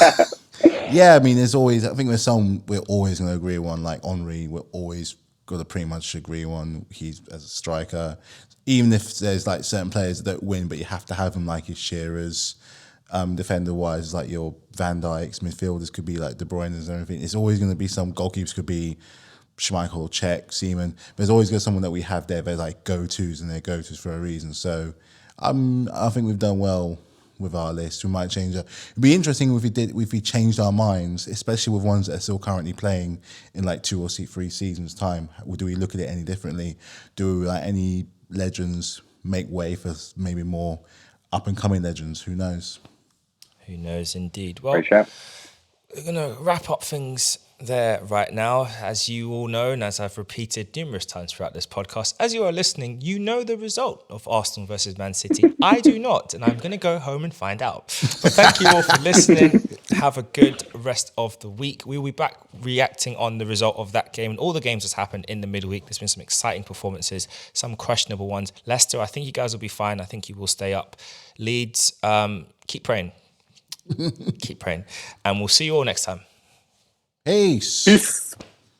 Yeah, I mean, there's always. I think there's some we're always going to agree on. Like Henry, we're always going to pretty much agree on. He's as a striker, even if there's like certain players that don't win, but you have to have them, like his Shearers. Defender wise, like your Van Dijks, midfielders could be like De Bruyne's and everything. It's always going to be some goalkeepers could be Schmeichel, Czech, Seaman. There's always got someone that we have there. They're like go-tos, and they're go-tos for a reason. So I think we've done well with our list. We might change it. It'd be interesting if we changed our minds, especially with ones that are still currently playing in like 2 or 3 seasons time. Do we look at it any differently? Do like any legends make way for maybe more up and coming legends? Who knows? Who knows, indeed. Well, we're going to wrap up things there right now. As you all know, and as I've repeated numerous times throughout this podcast, as you are listening, you know the result of Arsenal versus Man City. I do not, and I'm going to go home and find out. But thank you all for listening. Have a good rest of the week. We will be back reacting on the result of that game and all the games that's happened in the midweek. There's been some exciting performances, some questionable ones. Leicester, I think you guys will be fine. I think you will stay up. Leeds, keep praying. Keep praying. And we'll see you all next time. Peace.